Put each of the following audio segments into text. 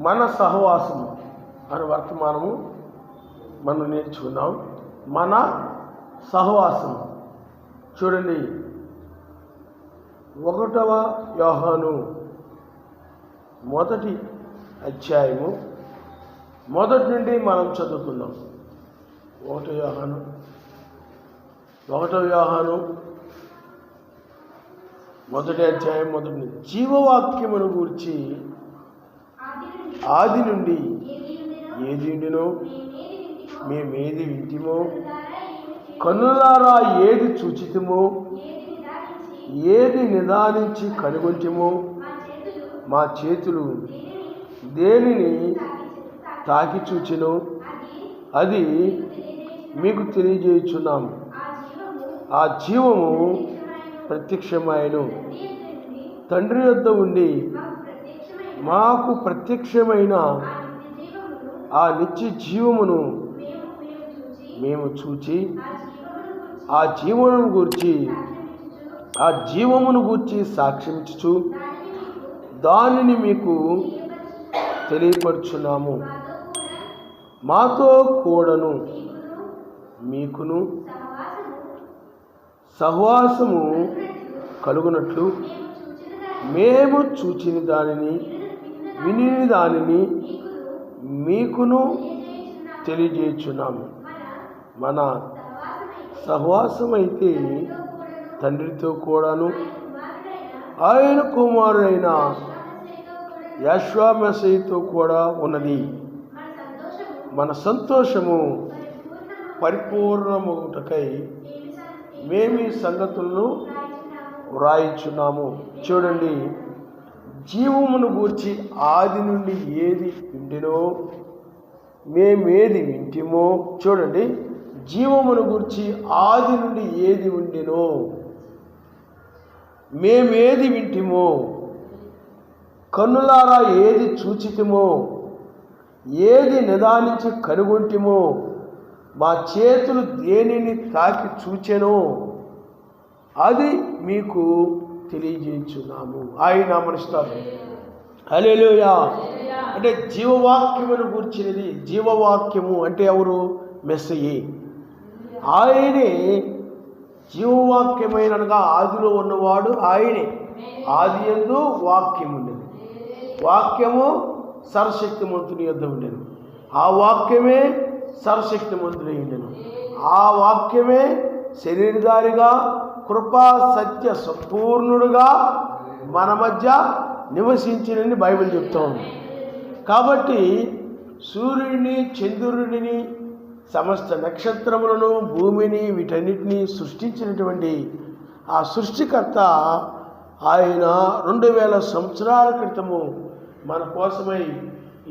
మన సహవాసము అని వర్తమానము మనం నేర్చుకున్నాం. మన సహవాసము చూడండి, 1వ యోహాను 1వ అధ్యాయము మొదటి నుండి మనం చదువుకుందాం. 1వ యోహాను 1వ అధ్యాయం మొదటి నుండి. జీవవాక్యమును గూర్చి ఆది నుండి ఏది ఉండినో మేమేది వింటిమో, కన్నులారా ఏది చూచితిమో, ఏది నిదానించి కనుగొంటిమో, మా చేతులు దేనిని తాకి చూచినో అది మీకు తెలియజేయుచున్నాము. ఆ జీవము ప్రత్యక్షమైను, తండ్రి యొద్ద ఉండి మాకు ప్రత్యక్షమైన ఆ నిత్య జీవమును మేము చూచి ఆ జీవమును గూర్చి సాక్ష్యమిచ్చుచు దానిని మీకు తెలియపరుచున్నాము. మాతో కూడను మీకును సహవాసము కలుగునట్లు మేము చూచిన దానిని విని దానిని మీకును తెలియజేయుచున్నాము. మన సహవాసమైతే తండ్రితో కూడాను ఆయన కుమారుడైన యెహోవా మెస్సీయతో కూడా ఉన్నది. మన సంతోషము పరిపూర్ణమగుటకై మేము ఈ సంగతులను వ్రాయిచున్నాము. చూడండి, జీవమును గూర్చి ఆది నుండి ఏది వింటినో మేమేది వింటిమో. చూడండి, జీవమును గూర్చి ఆది నుండి ఏది ఉండినో మేమేది వింటిమో, కన్నులారా ఏది చూచితిమో, ఏది నిదానించి కనుగొంటిమో, మా చేతులు దేనిని తాకి చూచెనో అది మీకు తెలియజేయుచున్నాము. ఆయన మనస్తాము. హల్లెలూయా. అంటే జీవవాక్యమును గూర్చినది. జీవవాక్యము అంటే ఎవరు? మెస్సయే. ఆయనే జీవవాక్యమైన అనగా ఆదిలో ఉన్నవాడు ఆయనే. ఆది యందు వాక్యము ఉండేది, వాక్యము సర్వశక్తిమంతుని యొద్ద ఉండేది, ఆ వాక్యమే సర్వశక్తిమంతుడై ఉండెను. ఆ వాక్యమే శరీరధారిగా కృపా సత్య సంపూర్ణుడుగా మన మధ్య నివసించినని బైబిల్ చెప్తూ ఉంది. కాబట్టి సూర్యుడిని, చంద్రుడిని, సమస్త నక్షత్రములను, భూమిని, వీటన్నిటినీ సృష్టించినటువంటి ఆ సృష్టికర్త ఆయన 2000 సంవత్సరాల క్రితము మన కోసమై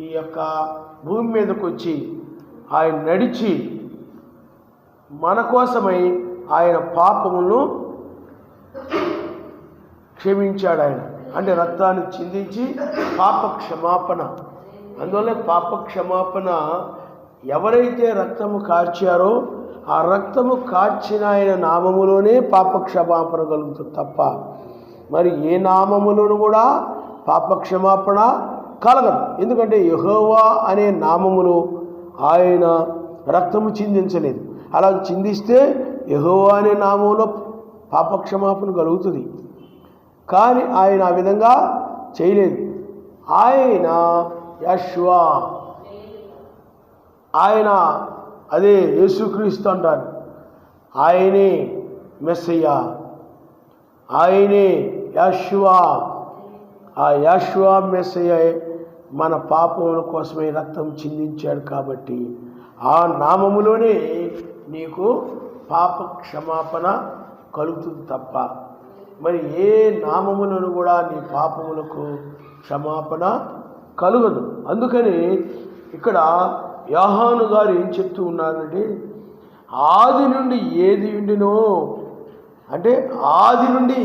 ఈ యొక్క భూమి మీదకు వచ్చి ఆయన నడిచి మన కోసమై ఆయన పాపములను క్షమించాడు. ఆయన అంటే రక్తాన్ని చిందించి పాప క్షమాపణ. అందువల్ల పాప క్షమాపణ ఎవరైతే రక్తము కార్చారో ఆ రక్తము కార్చిన ఆయన నామములోనే పాప క్షమాపణ కలుగుతుంది తప్ప మరి ఏ నామములోనూ కూడా పాప క్షమాపణ కలగదు. ఎందుకంటే యెహోవా అనే నామములో ఆయన రక్తము చిందించలేదు. అలా చిందిస్తే యెహోవా అనే నామంలో పాప క్షమాపణ కలుగుతుంది. కానీ ఆయన ఆ విధంగా చేయలేదు. ఆయన యెహోవా, ఆయన అదే యేసుక్రీస్తు అంటారు. ఆయనే మెస్సయ్యా, ఆయనే యెహోవా. ఆ యెహోవా మెస్సయ్య మన పాపముల కోసమే రక్తం చిందించాడు. కాబట్టి ఆ నామములోనే నీకు పాప క్షమాపణ కలుగుతుంది తప్ప మరి ఏ నామములను కూడా నీ పాపములకు క్షమాపణ కలుగదు. అందుకని ఇక్కడ యోహాను గారు ఏం చెప్తూ ఉన్నారంటే ఆది నుండి ఏది ఉండినో అంటే ఆది నుండి,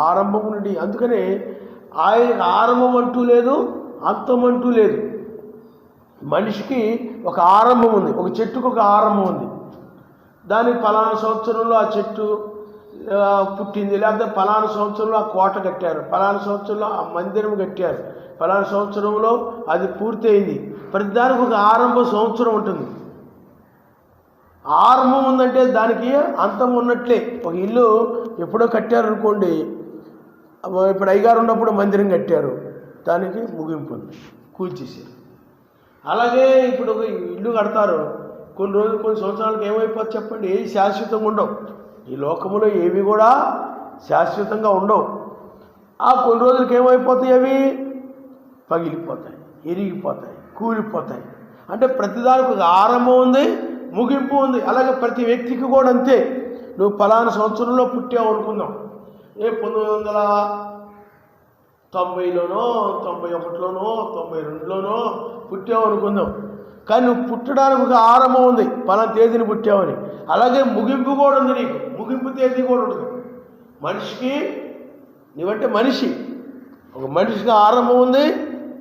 ఆరంభం నుండి. అందుకనే ఆయనకు ఆరంభం అంటూ లేదు, అంతం అంటూ లేదు. మనిషికి ఒక ఆరంభం ఉంది, ఒక చెట్టుకు ఒక ఆరంభం ఉంది. దానికి ఫలానా సంవత్సరంలో ఆ చెట్టు పుట్టింది, లేకపోతే ఫలానా సంవత్సరంలో ఆ కోట కట్టారు, ఫలానా సంవత్సరంలో ఆ మందిరం కట్టారు, ఫలానా సంవత్సరంలో అది పూర్తయింది. ప్రతిదానికి ఒక ఆరంభ సంవత్సరం ఉంటుంది. ఆరంభం ఉందంటే దానికి అంతం ఉన్నట్లే. ఒక ఇల్లు ఎప్పుడో కట్టారు అనుకోండి, ఇప్పుడు అయ్యగారు ఉన్నప్పుడు మందిరం కట్టారు, దానికి ముగింపు ఉంది, కూల్చేసారు. అలాగే ఇప్పుడు ఒక ఇల్లు కడతారు, కొన్ని రోజులు కొన్ని సంవత్సరాలకు ఏమైపోతుంది చెప్పండి? ఏవి శాశ్వతంగా ఉండవు. ఈ లోకంలో ఏవి కూడా శాశ్వతంగా ఉండవు. ఆ కొన్ని రోజులకి ఏమైపోతాయి? అవి పగిలిపోతాయి, ఇరిగిపోతాయి, కూలిపోతాయి. అంటే ప్రతిదానికి ఒక ఆరంభం ఉంది, ముగింపు ఉంది. అలాగే ప్రతి వ్యక్తికి కూడా అంతే. నువ్వు ఫలానా సంవత్సరంలో పుట్టావు అనుకుందాం, 1990లోనో 91లోనో 92లోనో పుట్టావు అనుకుందాం. కానీ నువ్వు పుట్టడానికి ఒక ఆరంభం ఉంది, ఫలానా తేదీని పుట్టావని. అలాగే ముగింపు కూడా ఉంది, నీకు ముగింపు తేదీ కూడా ఉంటుంది. మనిషికి, నువ్వంటే మనిషి, ఒక మనిషికి ఆరంభం ఉంది,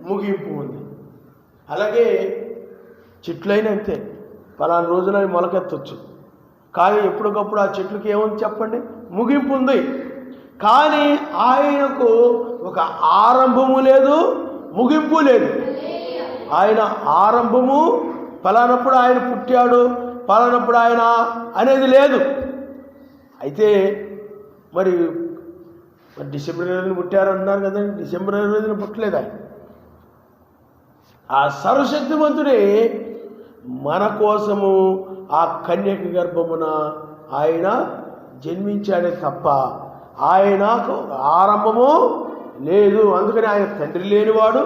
ముగింపు ఉంది. అలాగే చెట్లైనా అంతే, ఫలానా రోజున మొలకెత్తవచ్చు. కానీ ఎప్పటికప్పుడు ఆ చెట్లకి ఏముంది చెప్పండి? ముగింపు ఉంది. కానీ ఆయనకు ఒక ఆరంభము లేదు, ముగింపు లేదు. ఆయన ఆరంభము ఫలానప్పుడు ఆయన పుట్టాడు, ఫలానప్పుడు ఆయన అనేది లేదు. అయితే మరి డిసెంబర్ 20 పుట్టారు అంటున్నారు కదండి, డిసెంబర్ 20 పుట్టలేదు ఆయన. ఆ సర్వశక్తిమంతుడే మన కోసము ఆ కన్యక గర్భమున ఆయన జన్మించాడే తప్ప ఆయనకు ఆరంభము లేదు. అందుకని ఆయన తండ్రి లేనివాడు,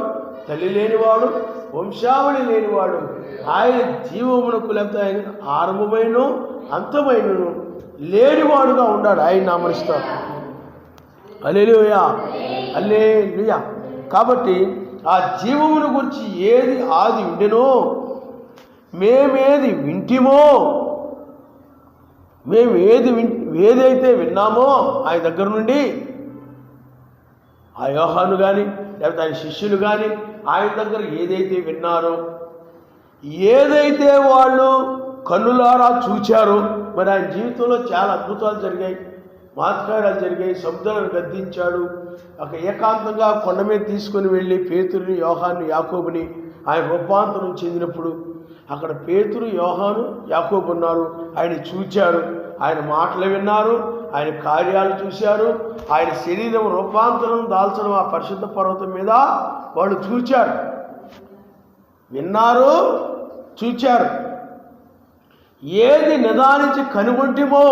తల్లి లేనివాడు, వంశావళి లేనివాడు. ఆయన జీవమునకు లేకపోతే ఆయన ఆరంభమైన అంతమైనను లేనివాడుగా ఉన్నాడు. ఆయన నామనిస్తాడు. హల్లెలూయా, హల్లెలూయా. కాబట్టి ఆ జీవమును గురించి ఏది ఆది ఉండెనో, మేమేది వింటిమో, మేము ఏదైతే విన్నామో ఆయన దగ్గర నుండి, ఆ యోహాను కానీ లేకపోతే ఆయన శిష్యులు కానీ ఆయన దగ్గర ఏదైతే విన్నారో, ఏదైతే వాళ్ళు కన్నులారా చూచారో, మరి ఆయన జీవితంలో చాలా అద్భుతాలు జరిగాయి, మహత్కార్యాలు జరిగాయి. సముద్రాలను గద్దించాడు. ఒక ఏకాంతంగా కొండ మీద తీసుకొని వెళ్ళి పేతురుని, యోహాను, యాకోబుని ఆయన రూపాంతరం చెందినప్పుడు అక్కడ పేతురు, యోహాను, యాకోబు ఉన్నారు. ఆయన చూచారు, ఆయన మాటలు విన్నారు, ఆయన కార్యాలు చూశారు, ఆయన శరీరం రూపాంతరం దాల్చడం ఆ పరిశుద్ధ పర్వతం మీద వాళ్ళు చూచారు, విన్నారు, చూచారు. ఏది నిదానించి కనుగొంటిమో,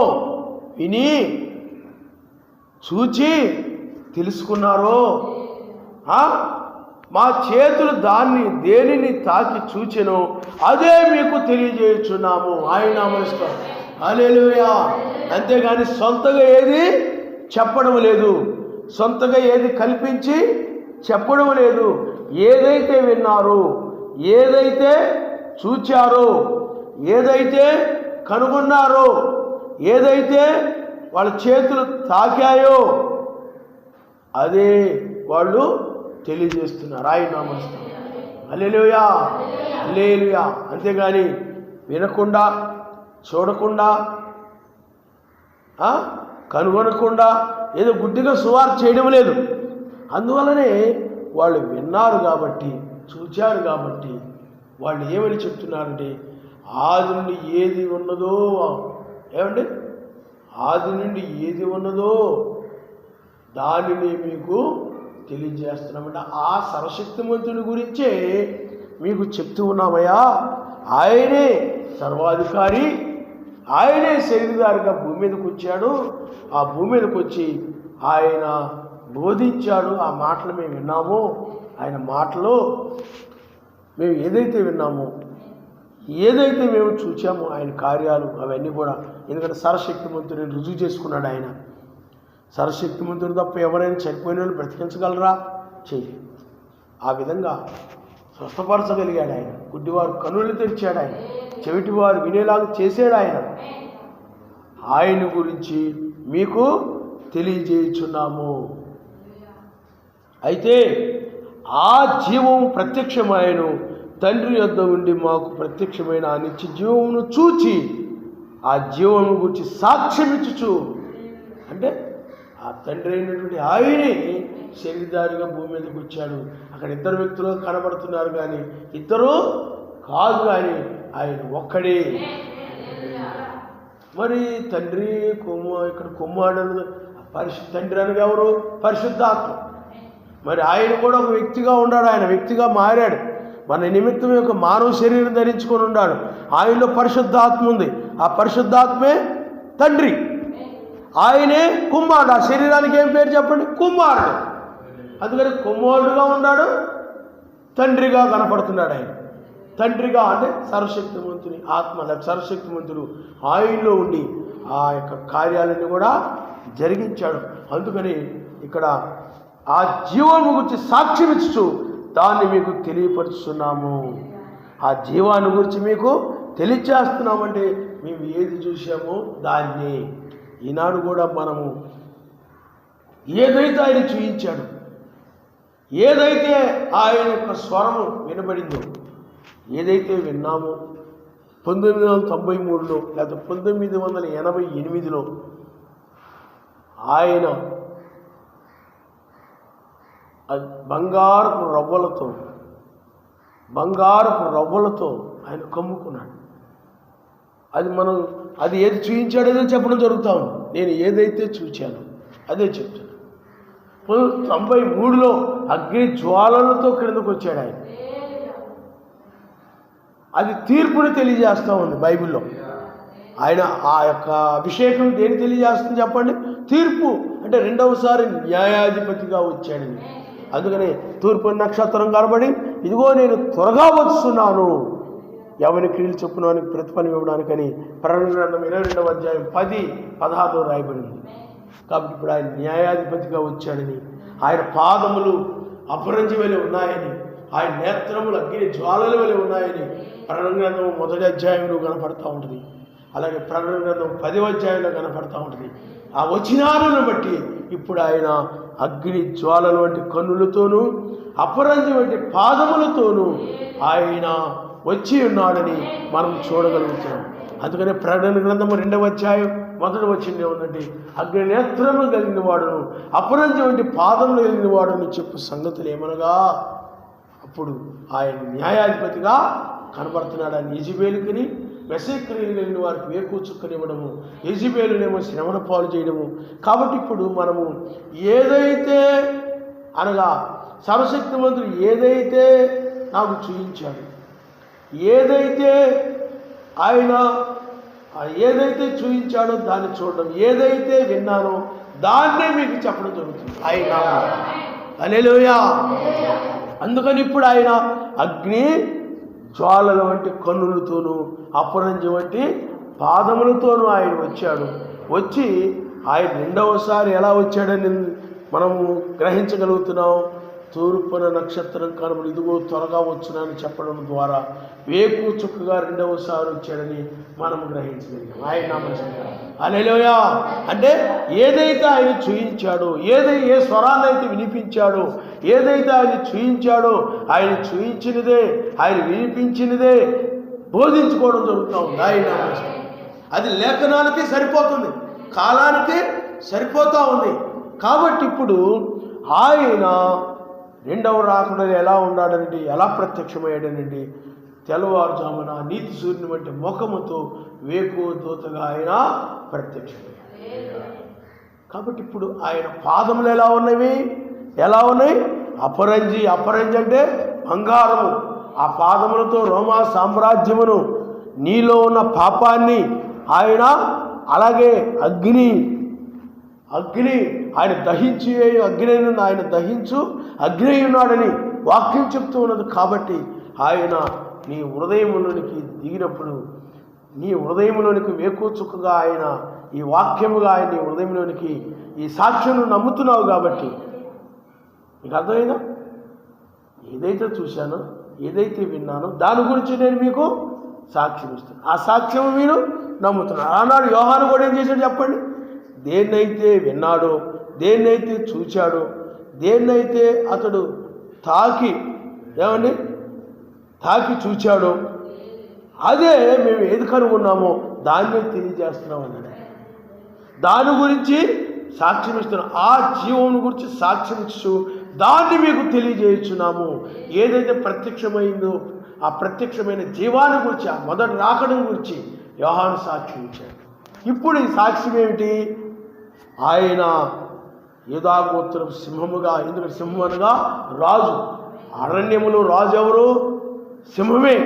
విని చూచి తెలుసుకున్నారో, మా చేతులు దేనిని తాకి చూచెనో అదే మీకు తెలియజేయుచున్నాము. ఆయన నామమున హల్లెలూయా. అంతేగాని సొంతగా ఏది చెప్పడం లేదు, సొంతగా ఏది కల్పించి చెప్పడం లేదు. ఏదైతే విన్నారో, ఏదైతే చూచారో, ఏదైతే కనుగొన్నారో, ఏదైతే వాళ్ళ చేతులు తాకాయో అదే వాళ్ళు తెలియజేస్తున్నారు. ఆయన నామమున హల్లెలూయా, హల్లెలూయా. అంతేగాని వినకుండా, చూడకుండా, కనుగొనకుండా ఏదో గుడ్డిగా సువార్త చేయడం లేదు. అందువల్లనే వాళ్ళు విన్నారు కాబట్టి, చూచారు కాబట్టి వాళ్ళు ఏమని చెప్తున్నారంటే, ఆది నుండి ఏది ఉన్నదో, ఏమండి, ఆది నుండి ఏది ఉన్నదో దానిని మీకు తెలియజేస్తున్నామంటే ఆ సర్వశక్తిమంతుని గురించే మీకు చెప్తూ ఉన్నామయ్యా. ఆయనే సర్వాధికారి, ఆయనే శరీరధారిగా భూమి మీదకి వచ్చాడు. ఆ భూమి మీదకి వచ్చి ఆయన బోధించాడు. ఆ మాటలు మేము విన్నాము. ఆయన మాటలో మేము ఏదైతే విన్నామో, ఏదైతే మేము చూచామో, ఆయన కార్యాలు అవన్నీ కూడా, ఎందుకంటే సర్వశక్తిమంతుడిని రుజువు చేసుకున్నాడు ఆయన. సర్వశక్తిమంతుడు తప్ప ఎవరైనా చనిపోయిన వాళ్ళు బ్రతికించగలరా? చెయ్యి. ఆ విధంగా స్వస్థపరచగలిగాడు ఆయన. గుడ్డివారు కన్నులు తెరిచాడు ఆయన, చెవిటివారు వినేలాగా చేసాడు ఆయన. ఆయన గురించి మీకు తెలియజేయుచున్నాము. అయితే ఆ జీవము ప్రత్యక్షమైన తండ్రి యొద్ద ఉండి మాకు ప్రత్యక్షమైన ఆ నిత్య జీవమును చూచి ఆ జీవము గురించి సాక్ష్యమిచ్చుచు, అంటే అంటే ఆ తండ్రి అయినటువంటి ఆయనే శరీరధారిగా భూమి మీదకి వచ్చాడు. అక్కడ ఇద్దరు వ్యక్తులు కనబడుతున్నారు కానీ ఇద్దరు కాదు, కానీ ఆయన ఒక్కడే. మరి తండ్రి ఇక్కడ కుమారుడు తండ్రి అనగా ఎవరు? పరిశుద్ధాత్మ. మరి ఆయన కూడా ఒక వ్యక్తిగా ఉన్నాడు, ఆయన వ్యక్తిగా మారాడు. మన నిమిత్తం యొక్క మానవ శరీరం ధరించుకొని ఉన్నాడు. ఆయనలో పరిశుద్ధాత్మ ఉంది. ఆ పరిశుద్ధాత్మే తండ్రి, ఆయనే కుమారుడు. ఆ శరీరానికి ఏం పేరు చెప్పండి? కుమారుడు. అందుకని కుమారుడుగా ఉన్నాడు, తండ్రిగా కనపడుతున్నాడు. ఆయన తండ్రిగా అంటే సర్వశక్తిమంతుని ఆత్మ, సర్వశక్తిమంతుడు ఆయనలో ఉండి ఆ యొక్క కార్యాలన్నీ కూడా జరిగించాడు. అందుకని ఇక్కడ ఆ జీవాన్ని గురించి సాక్ష్యం ఇస్తూ దాన్ని మీకు తెలియపరుస్తున్నాము. ఆ జీవాన్ని గురించి మీకు తెలియచేస్తున్నామంటే మేము ఏది చూసామో దాన్ని ఈనాడు కూడా మనము ఏదైతే ఆయన చూయించాడు, ఏదైతే ఆయన యొక్క స్వరము వినబడిందో, ఏదైతే విన్నామో 1993లో లేదా 1988లో ఆయన బంగారపు రవ్వలతో ఆయన కమ్ముకున్నాడు. అది ఏది చూయించాడో చెప్పడం జరుగుతూ ఉంది. నేను ఏదైతే చూచానో అదే చెప్తాను. 93లో అగ్ని జ్వాలలతో క్రిందకు వచ్చాడు ఆయన. అది తీర్పుని తెలియజేస్తూ ఉంది బైబిల్లో. ఆయన ఆ యొక్క అభిషేకం దేని తెలియజేస్తుంది చెప్పండి? తీర్పు. అంటే రెండవసారి న్యాయాధిపతిగా వచ్చాడని. అందుకని తూర్పు నక్షత్రం కనబడి ఇదిగో నేను త్వరగా వస్తున్నాను, ఎవరి క్రియలు చొప్పున ప్రతిఫలం ఇవ్వడానికని ప్రకటన గ్రంథం 22వ అధ్యాయం 10-16 రాయబడింది. కాబట్టి ఇప్పుడు ఆయన న్యాయాధిపతిగా వచ్చాడని, ఆయన పాదములు అపరంజి వలె ఉన్నాయని, ఆయన నేత్రములు అగ్ని జ్వాలల వలె ఉన్నాయని ప్రకటన గ్రంథం 1వ అధ్యాయంలో కనపడతా ఉంటుంది. అలాగే ప్రకటన గ్రంథం 10వ అధ్యాయంలో కనపడతా ఉంటుంది. ఆ వచనాలను బట్టి ఇప్పుడు ఆయన అగ్ని జ్వాలల వంటి కన్నులతోనూ అపరంజి వంటి పాదములతోనూ ఆయన వచ్చి ఉన్నాడని మనం చూడగలుగుతున్నాం. అందుకనే ప్రకటన గ్రంథము 2వ అధ్యాయం 1వ వచనం ఏముందంటే, అగ్ని నేత్రములు కలిగిన వాడును అపరంజి వంటి పాదములు కలిగిన వాడును చెప్పు సంగతులు ఏమనగా, అప్పుడు ఆయన న్యాయాధిపతిగా కనబడుతున్నాడు. ఆయన యెజబెలుకుని మెస్సక్రియలు కలిగిన వారికి వేకూచుక్కనివ్వడము, యెజబెలునేమో శ్రమణ పాలు చేయడము. కాబట్టి ఇప్పుడు మనము ఏదైతే అనగా సర్వశక్తిమంతుడు ఏదైతే నాకు చూయించాడు, ఏదైతే ఆయన ఏదైతే చూయించాడో దాన్ని చూడడం, ఏదైతే విన్నానో దాన్నే మీకు చెప్పడం జరుగుతుంది. ఆయన హల్లెలూయా. అందుకని ఇప్పుడు ఆయన అగ్ని జ్వాలల వంటి కన్నులతోనూ అపరంజి వంటి పాదములతోనూ ఆయన వచ్చాడు. వచ్చి ఆయన రెండవసారి ఎలా వచ్చాడని మనము గ్రహించగలుగుతున్నాం. తూర్పున నక్షత్రం కనబడి ఇదిగో త్వరగా వచ్చునని చెప్పడం ద్వారా వేకు చుక్కగా రెండవసారి వచ్చాడని మనం గ్రహించగలిగాం. ఆయన నామస్మరణ హల్లెలూయా. అంటే ఏదైతే ఆయన చూయించాడో, ఏ స్వరాన్ని అయితే వినిపించాడో, ఏదైతే ఆయన చూయించాడో, ఆయన చూయించినదే, ఆయన వినిపించినదే బోధించుకోవడం జరుగుతూ ఉంది. ఆయన నామస్మరణ అది లేఖనానికి సరిపోతుంది, కాలానికి సరిపోతూ ఉంది. కాబట్టి ఇప్పుడు ఆయన రెండవ రాకడలో ఎలా ఉన్నాడనండి, ఎలా ప్రత్యక్షమయ్యాడనండి, తెల్లవారుజామున నీతి సూర్యుని వంటి ముఖముతో వేకు దూతగా ఆయన ప్రత్యక్షమయ్యాడు. కాబట్టి ఇప్పుడు ఆయన పాదములు ఎలా ఉన్నాయి? అపరంజి అంటే బంగారము. ఆ పాదములతో రోమా సామ్రాజ్యమును, నీలో ఉన్న పాపాన్ని ఆయన, అలాగే అగ్ని ఆయన దహించి ఆయన దహించు అగ్ని ఉన్నాడని వాక్యం చెప్తూ ఉన్నది. కాబట్టి ఆయన నీ హృదయములోనికి దిగినప్పుడు, నీ హృదయములోనికి వేకోచుక్కగా ఆయన ఈ వాక్యముగా ఆయన నీ హృదయంలోనికి ఈ సాక్ష్యం నమ్ముతున్నావు. కాబట్టి మీకు అర్థమైందా? ఏదైతే చూశానో, ఏదైతే విన్నానో దాని గురించి నేను మీకు సాక్ష్యం ఇస్తాను. ఆ సాక్ష్యం మీరు నమ్ముతున్నారు. ఆనాడు యోహాను కూడా ఏం చేశాడు చెప్పండి? దేన్నైతే విన్నాడో, దేన్నైతే చూచాడో, దేన్నైతే అతడు తాకి చూచాడో అదే మేము ఏది కనుగొన్నామో దాన్నే తెలియజేస్తున్నాం అన్నాడు. దాని గురించి సాక్ష్యం ఇస్తున్నాం. ఆ జీవం గురించి సాక్ష్యం ఇచ్చు దాన్ని మీకు తెలియజేయుచున్నాము. ఏదైతే ప్రత్యక్షమైందో ఆ ప్రత్యక్షమైన జీవాన్ని గురించి, ఆ మొదటి రాకడం గురించి యోహాను సాక్ష్యం ఇచ్చాడు. ఇప్పుడు ఈ సాక్ష్యం ఏమిటి? ఆయన యూదా గోత్రం సింహముగా, ఎందుకంటే సింహం అనగా రాజు, అరణ్యములో రాజు ఎవరు? సింహమే.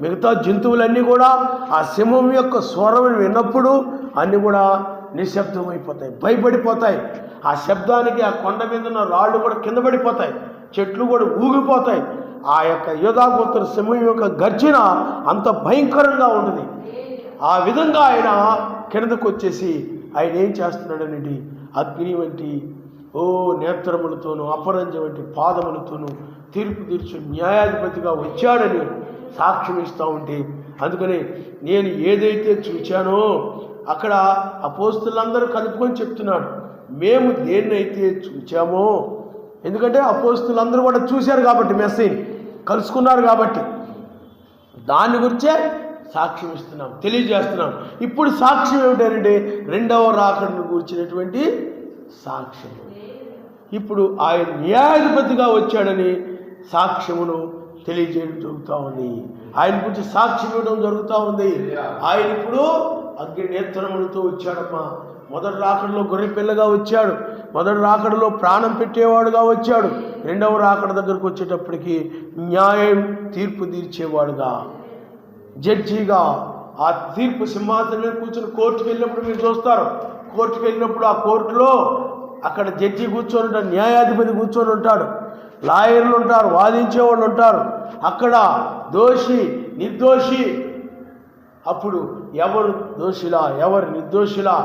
మిగతా జంతువులన్నీ కూడా ఆ సింహం యొక్క స్వరం విన్నప్పుడు అన్నీ కూడా నిశ్శబ్దమైపోతాయి, భయపడిపోతాయి. ఆ శబ్దానికి ఆ కొండ మీద ఉన్న రాళ్ళు కూడా కింద పడిపోతాయి, చెట్లు కూడా ఊగిపోతాయి. ఆ యొక్క యూదా గోత్ర సింహం యొక్క గర్జన అంత భయంకరంగా ఉంటుంది. ఆ విధంగా ఆయన కిందకు వచ్చేసి ఆయన ఏం చేస్తున్నాడనండి, అగ్ని వంటి నేత్రములతోనూ అపరంజ వంటి పాదములతోనూ తీర్పు తీర్చు న్యాయాధిపతిగా వచ్చాడని సాక్ష్యం ఇస్తూ ఉంటే, అందుకని నేను ఏదైతే చూచానో అక్కడ అపోస్తులందరూ కలుపుకొని చెప్తున్నాడు, మేము దేన్నైతే చూచామో, ఎందుకంటే అపోస్తులందరూ కూడా చూశారు కాబట్టి, మెస్సీని కలుసుకున్నారు కాబట్టి దాని గురించే సాక్ష్యం ఇస్తున్నాం, తెలియజేస్తున్నాం. ఇప్పుడు సాక్ష్యం ఏమిటంటే రెండవ రాకడను గురించినటువంటి సాక్ష్యం. ఇప్పుడు ఆయన న్యాయాధిపతిగా వచ్చాడని సాక్ష్యమును తెలియజేయడం జరుగుతూ ఉంది. ఆయన గురించి సాక్ష్యం ఇవ్వడం జరుగుతూ ఉంది. ఆయన ఇప్పుడు అగ్ని నేత్రములతో వచ్చాడమ్మా. మొదటి రాకడలో గొర్రె పిల్లగా వచ్చాడు, మొదటి రాకడలో ప్రాణం పెట్టేవాడుగా వచ్చాడు. రెండవ రాకడ దగ్గరకు వచ్చేటప్పటికి న్యాయం తీర్పు తీర్చేవాడుగా, జడ్జిగా, ఆ తీర్పు సింహాసనం మీద కూర్చొని కోర్టుకు వెళ్ళినప్పుడు మీరు చూస్తారు, కోర్టుకు వెళ్ళినప్పుడు ఆ కోర్టులో అక్కడ జడ్జి కూర్చొని ఉంటాడు, న్యాయాధిపతి కూర్చొని ఉంటాడు, లాయర్లు ఉంటారు, వాదించేవాళ్ళు ఉంటారు. అక్కడ దోషి నిర్దోషి, అప్పుడు ఎవరు దోషిలా ఎవరు నిర్దోషిలా,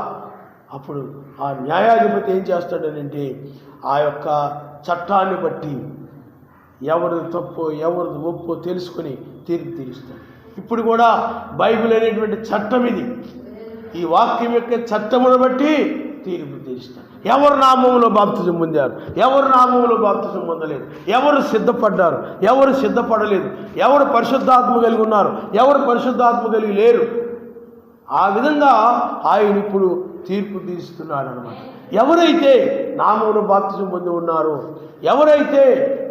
అప్పుడు ఆ న్యాయాధిపతి ఏం చేస్తాడనంటే ఆ యొక్క చట్టాన్ని బట్టి ఎవరిది తప్పో ఎవరిది ఒప్పో తెలుసుకొని తీర్పు తీరుస్తాడు. ఇప్పుడు కూడా బైబిల్ అనేటువంటి చట్టం ఇది, ఈ వాక్యం యొక్క చట్టమును బట్టి తీర్పు తీరుస్తాడు. ఎవరు నామములో బాప్తిజం పొందారు, ఎవరు నామములో బాప్తిజం పొందలేదు, ఎవరు సిద్ధపడ్డారు, ఎవరు సిద్ధపడలేదు, ఎవరు పరిశుద్ధాత్మ కలిగి ఉన్నారు, ఎవరు పరిశుద్ధాత్మ కలిగి లేరు, ఆ విధంగా ఆయన ఇప్పుడు తీర్పు తీస్తున్నాడు అనమాట. ఎవరైతే నామములో బాప్తిజం పొంది ఉన్నారో, ఎవరైతే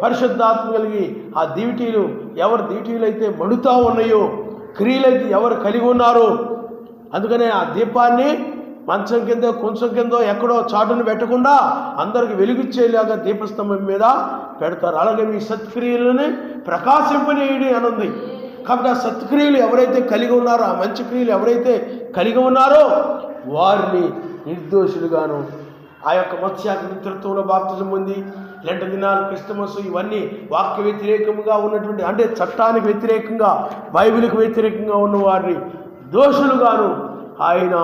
పరిశుద్ధాత్మ కలిగి ఆ దివిటీలు, ఎవరు దివిటీలు అయితే మండుతూ ఉన్నాయో, క్రియలైతే ఎవరు కలిగి ఉన్నారో, అందుకనే ఆ దీపాన్ని మంచం కింద కొంచెం కింద ఎక్కడో చాటును పెట్టకుండా అందరికి వెలుగుచ్చేలాగా దీపస్తంభం మీద పెడతారు. అలాగే మీ సత్క్రియలని ప్రకాశింపనేయడి అని ఉంది. కాబట్టి ఆ సత్క్రియలు ఎవరైతే కలిగి ఉన్నారో, ఆ మంచి క్రియలు ఎవరైతే కలిగి ఉన్నారో వారిని నిర్దోషులుగాను, ఆ యొక్క మత్స్యాక మిత్రత్వంలో బాప్తిజం పొంది లెంట దినాలు, క్రిస్టమస్, ఇవన్నీ వాక్య వ్యతిరేకంగా ఉన్నటువంటి, అంటే చట్టానికి వ్యతిరేకంగా, బైబిల్కి వ్యతిరేకంగా ఉన్న వారిని దోషులుగాను ఆయన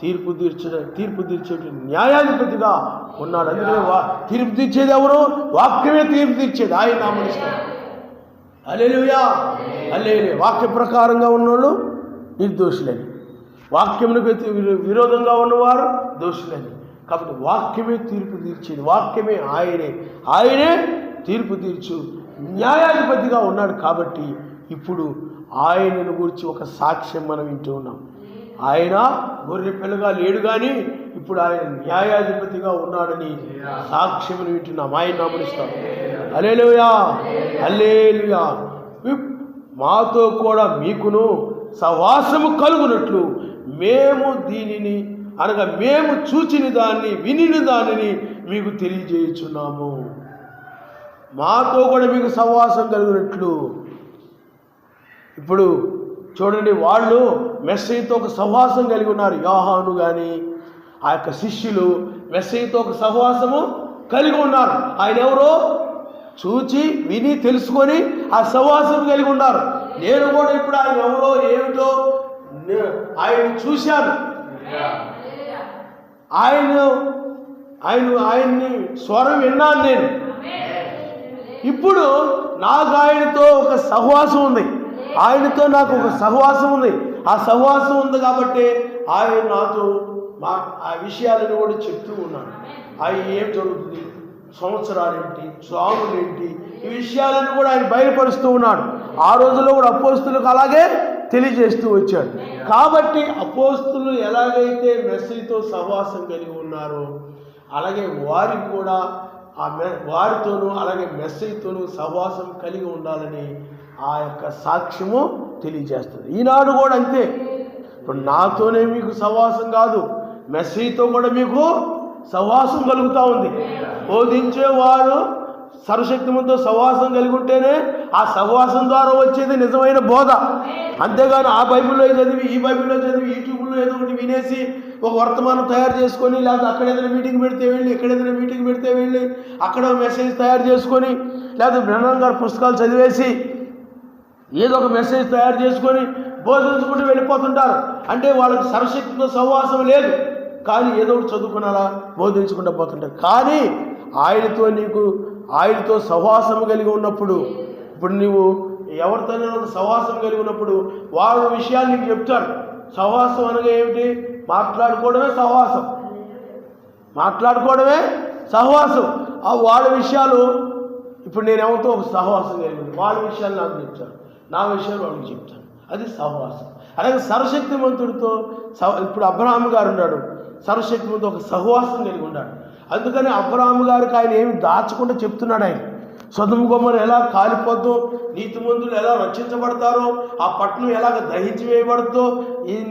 తీర్పు తీర్చే న్యాయాధిపతిగా ఉన్నాడు. అందుకనే తీర్పు తీర్చేది ఎవరు? వాక్యమే తీర్పు తీర్చేది. ఆయన నామనిస్తాడు. హల్లెలూయా, హల్లెలూయా. వాక్య ప్రకారంగా ఉన్నవాళ్ళు నిర్దోషులని, వాక్యమునకు విరోధంగా ఉన్నవారు దోషులని. కాబట్టి వాక్యమే తీర్పు తీర్చేది, వాక్యమే ఆయనే తీర్పు తీర్చు న్యాయాధిపతిగా ఉన్నాడు. కాబట్టి ఇప్పుడు ఆయనను గురించి ఒక సాక్ష్యం మనం వింటూ ఉన్నాం. ఆయన గొర్రె పిల్లగా లేడు కానీ ఇప్పుడు ఆయన న్యాయాధిపతిగా ఉన్నాడని సాక్ష్యమును వింటున్నాం. ఆయన నామనిస్తాం. హల్లెలూయా, హల్లెలూయా. మాతో కూడా మీకును సహవాసము కలుగునట్లు మేము దీనిని, అనగా మేము చూచిన దాన్ని, వినిన దానిని మీకు తెలియజేయుచున్నాము. మాతో కూడా మీకు సహవాసం కలిగినట్లు. ఇప్పుడు చూడండి, వాళ్ళు మెస్సీతో ఒక సహవాసం కలిగి ఉన్నారు. యోహాను కానీ ఆ యొక్క శిష్యులు మెస్సీతో ఒక సహవాసము కలిగి ఉన్నారు. ఆయన ఎవరో చూచి విని తెలుసుకొని ఆ సహవాసం కలిగి ఉన్నారు. నేను కూడా ఇప్పుడు ఆయన ఎవరో ఏమిటో ఆయన చూశాను, ఆయన్ని స్వరం విన్నాను నేను. ఇప్పుడు నాకు ఆయనతో ఒక సహవాసం ఉంది, ఆయనతో నాకు ఒక సహవాసం ఉంది. ఆ సహవాసం ఉంది కాబట్టి ఆయన నాతో ఆ విషయాలను కూడా చెప్తూ ఉన్నాడు. ఆయన ఏం జరుగుతుంది, సంవత్సరాలేంటి, స్వాములేంటి, ఈ విషయాలను కూడా ఆయన బయలుపరుస్తూ ఉన్నాడు. ఆ రోజుల్లో కూడా అపోస్తులకు అలాగే తెలియజేస్తూ వచ్చాడు. కాబట్టి అపోస్తులు ఎలాగైతే మెస్సీతో సహవాసం కలిగి ఉన్నారో అలాగే వారికి కూడా వారితోనూ అలాగే మెస్సీతోనూ సహవాసం కలిగి ఉండాలని ఆ యొక్క సాక్ష్యము తెలియజేస్తుంది. ఈనాడు కూడా అంతే. ఇప్పుడు నాతోనే మీకు సహవాసం కాదు, మెస్సీతో కూడా మీకు సహవాసం కలుగుతూ ఉంది. బోధించేవారు సర్వశక్తిమంతో సహవాసం కలిగి ఉంటేనే ఆ సహవాసం ద్వారా వచ్చేది నిజమైన బోధ. అంతేగాని ఆ బైబిల్లో చదివి ఈ బైబిల్లో చదివి యూట్యూబ్లో ఏదో ఒకటి వినేసి ఒక వర్తమానం తయారు చేసుకొని, లేకపోతే అక్కడ ఏదైనా మీటింగ్ పెడితే వెళ్ళి, ఎక్కడ ఏదైనా మీటింగ్ పెడితే వెళ్ళి అక్కడ మెసేజ్ తయారు చేసుకొని, లేకపోతే బ్రహ్మం గారి పుస్తకాలు చదివేసి ఏదో ఒక మెసేజ్ తయారు చేసుకొని బోధించుకుంటూ వెళ్ళిపోతుంటారు. అంటే వాళ్ళకి సర్వశక్తితో సహవాసం లేదు, కానీ ఏదో ఒకటి చదువుకున్నారా బోధించుకుంటూ పోతుంటారు. కానీ ఆయనతో సహవాసం కలిగి ఉన్నప్పుడు, ఇప్పుడు నువ్వు ఎవరితోనైనా ఒక సహవాసం కలిగి ఉన్నప్పుడు వాళ్ళ విషయాలు నీకు చెప్తారు. సహవాసం అనగా ఏమిటి? మాట్లాడుకోవడమే సహవాసం. ఆ వాళ్ళ విషయాలు ఇప్పుడు నేను ఎవరితో ఒక సహవాసం కలిగి ఉన్నాను, వాళ్ళ విషయాలు నాకు చెప్తాను, నా విషయాలు వాళ్ళకి చెప్తాను. అది సహవాసం. అలాగే సర్వశక్తిమంతుడితో ఇప్పుడు అబ్రహాము గారు ఉన్నాడు, సర్వశక్తిమంతుడు ఒక సహవాసం కలిగి ఉన్నాడు. అందుకని అబ్రహాము గారికి ఆయన ఏమి దాచకుండా చెప్తున్నాడు. ఆయన సొదొమ గొమొర్ర ఎలా కాలిపోద్దో, నీతిమంతులు ఎలా రక్షించబడతారో, ఆ పట్టణం ఎలాగ దహించి వేయబడుతుందో,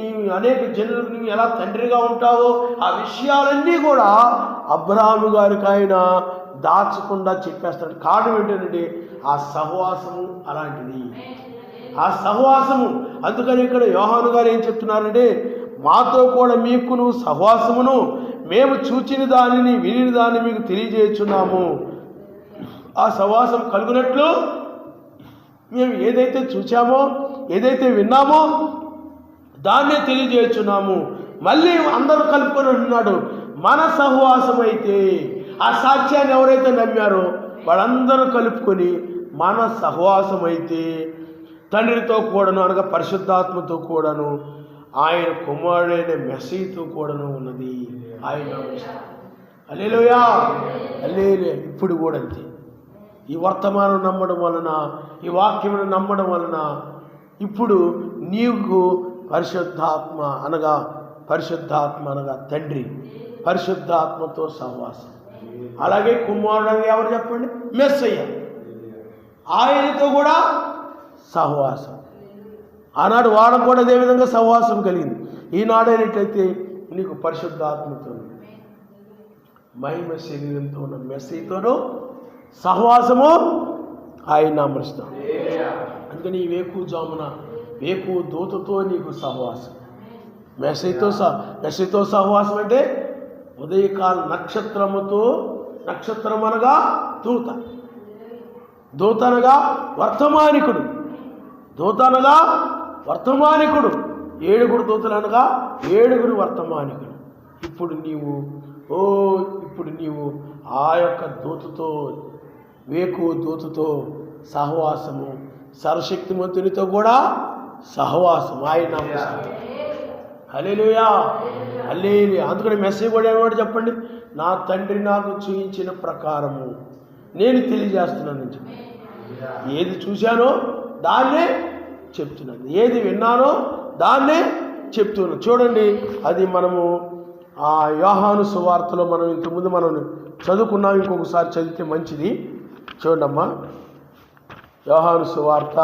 నీవు అనేక జనులకు నీవు ఎలా తండ్రిగా ఉంటావో, ఆ విషయాలన్నీ కూడా అబ్రహాము గారికి ఆయన దాచకుండా చెప్పేస్తాడు. కారణం ఏంటంటే ఆ సహవాసము అలాంటిది, ఆ సహవాసము. అందుకని ఇక్కడ యోహాను గారు ఏం చెప్తున్నారంటే, మాతో కూడా మీకును సహవాసమును మేము చూచిన దానిని విని దాన్ని మీకు తెలియజేస్తున్నాము. ఆ సహవాసం కలుగునట్లు మేము ఏదైతే చూచామో, ఏదైతే విన్నామో దాన్నే తెలియజేస్తున్నాము. మళ్ళీ అందరూ కలుపుకొని ఉంటున్నాడు. మన సహవాసం అయితే, ఆ సాక్ష్యాన్ని ఎవరైతే నమ్మారో వాళ్ళందరూ కలుపుకొని మన సహవాసం అయితే తండ్రితో కూడాను, అనగా పరిశుద్ధాత్మతో కూడాను, ఆయన కుమారుడైన మెస్సీతో కూడాను ఉన్నది. ఆయన హల్లెలూయా, హల్లెలూయా. ఇప్పుడు కూడా అంతే. ఈ వర్తమానం నమ్మడం వలన, ఈ వాక్యమును నమ్మడం వలన ఇప్పుడు నీకు పరిశుద్ధాత్మ అనగా తండ్రి, పరిశుద్ధాత్మతో సహవాసం. అలాగే కుమారుడు అని ఎవరు చెప్పండి? మెస్సయ్య, ఆయనతో కూడా సహవాసం. ఆనాడు వాడకు కూడా అదే విధంగా సహవాసం కలిగింది. ఈనాడైనట్లయితే నీకు పరిశుద్ధాత్మతో, మహిమ శరీరంతో ఉన్న మెస్సీతోనూ సహవాసము ఆయన అమరుస్తాం. అందుకని ఈ వేకు దూతతో నీకు సహవాసం. మెస్సీతో సహవాసం అంటే ఉదయకాల నక్షత్రం అనగా దూత అనగా వర్తమానికుడు, ఏడుగురు దూతలు అనగా ఏడుగురు వర్తమానికుడు. ఇప్పుడు నీవు ఆ యొక్క దూతతో సహవాసము, సర్వశక్తిమంతునితో కూడా సహవాసం. ఆయన హల్లెలూయా, హల్లెలూయా. అందుకని మెసేజ్ కూడా ఏమన్నా చెప్పండి? నా తండ్రి నాకు చూపించిన ప్రకారము నేను తెలియజేస్తున్నానని చెప్పి. ఏది చూశానో దాన్నే చెప్తున్నాను, ఏది విన్నానో దాన్నే చెప్తున్నాను. చూడండి, అది మనము ఆ యోహాను సువార్తలో మనం ఇంతకుముందు మనం చదువుకున్నాం, ఇంకొకసారి చదివితే మంచిది. చూడమ్మా, యోహాను సువార్త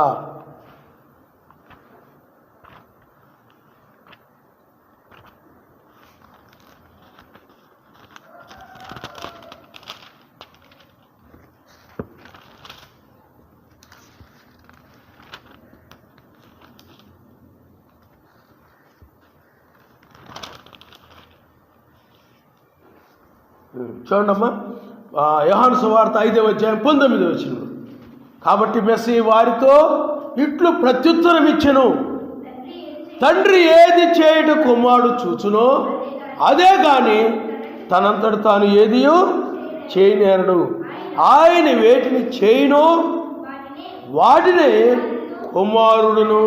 5:19. కాబట్టి మెస్సీ వారితో ఇట్లు ప్రత్యుత్తరం ఇచ్చెను, తండ్రి ఏది చేయుట కుమారుడు చూచునో అదే కానీ తనంతట తాను ఏదియో చేయనేరడు. ఆయన వేటిని చేయునో వాటినే కుమారుడును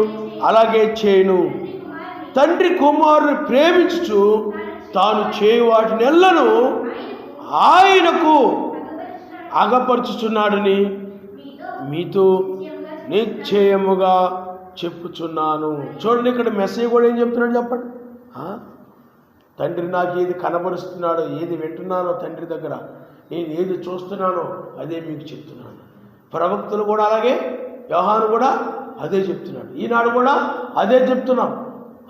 అలాగే చేయును. తండ్రి కుమారుని ప్రేమించుచు తాను చేయు వాటినెల్లను ఆయనకు అగపరుచుచున్నాడని మీతో నిశ్చయముగా చెప్పుచున్నాను. చూడండి, ఇక్కడ మెసేజ్ కూడా ఏం చెప్తున్నాడు చెప్పండి. తండ్రి నాకు ఏది కనబరుస్తున్నాడో, ఏది వింటున్నానో తండ్రి దగ్గర, నేను ఏది చూస్తున్నానో అదే మీకు చెప్తున్నాను. ప్రవక్తలు కూడా అలాగే, యోహాను కూడా అదే చెప్తున్నాడు. ఈనాడు కూడా అదే చెప్తున్నాం.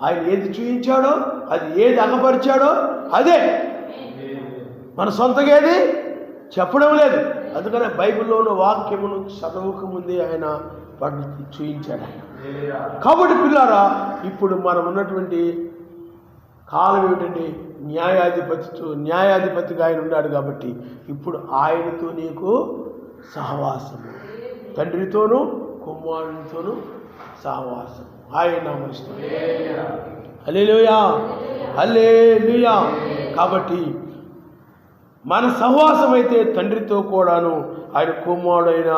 ఆయన ఏది చూపించాడో, అది ఏది అగపరిచాడో అదే. మన సొంతగా ఏది చెప్పడం లేదు. అందుకనే బైబిల్లోని వాక్యమును చదవకముందే ఆయన వాటిని చూపించాడు ఆయన. కాబట్టి పిల్లారా, ఇప్పుడు మనం ఉన్నటువంటి కాలం ఏమిటంటే న్యాయాధిపతిగా ఆయన ఉన్నాడు. కాబట్టి ఇప్పుడు ఆయనతో నీకు సహవాసము, తండ్రితోనూ కుమారునితోనూ సహవాసం. ఆయన నామమున హల్లెలూయా, హల్లెలూయా. కాబట్టి మన సహవాసం అయితే తండ్రితో కూడాను, ఆయన కుమారుడైన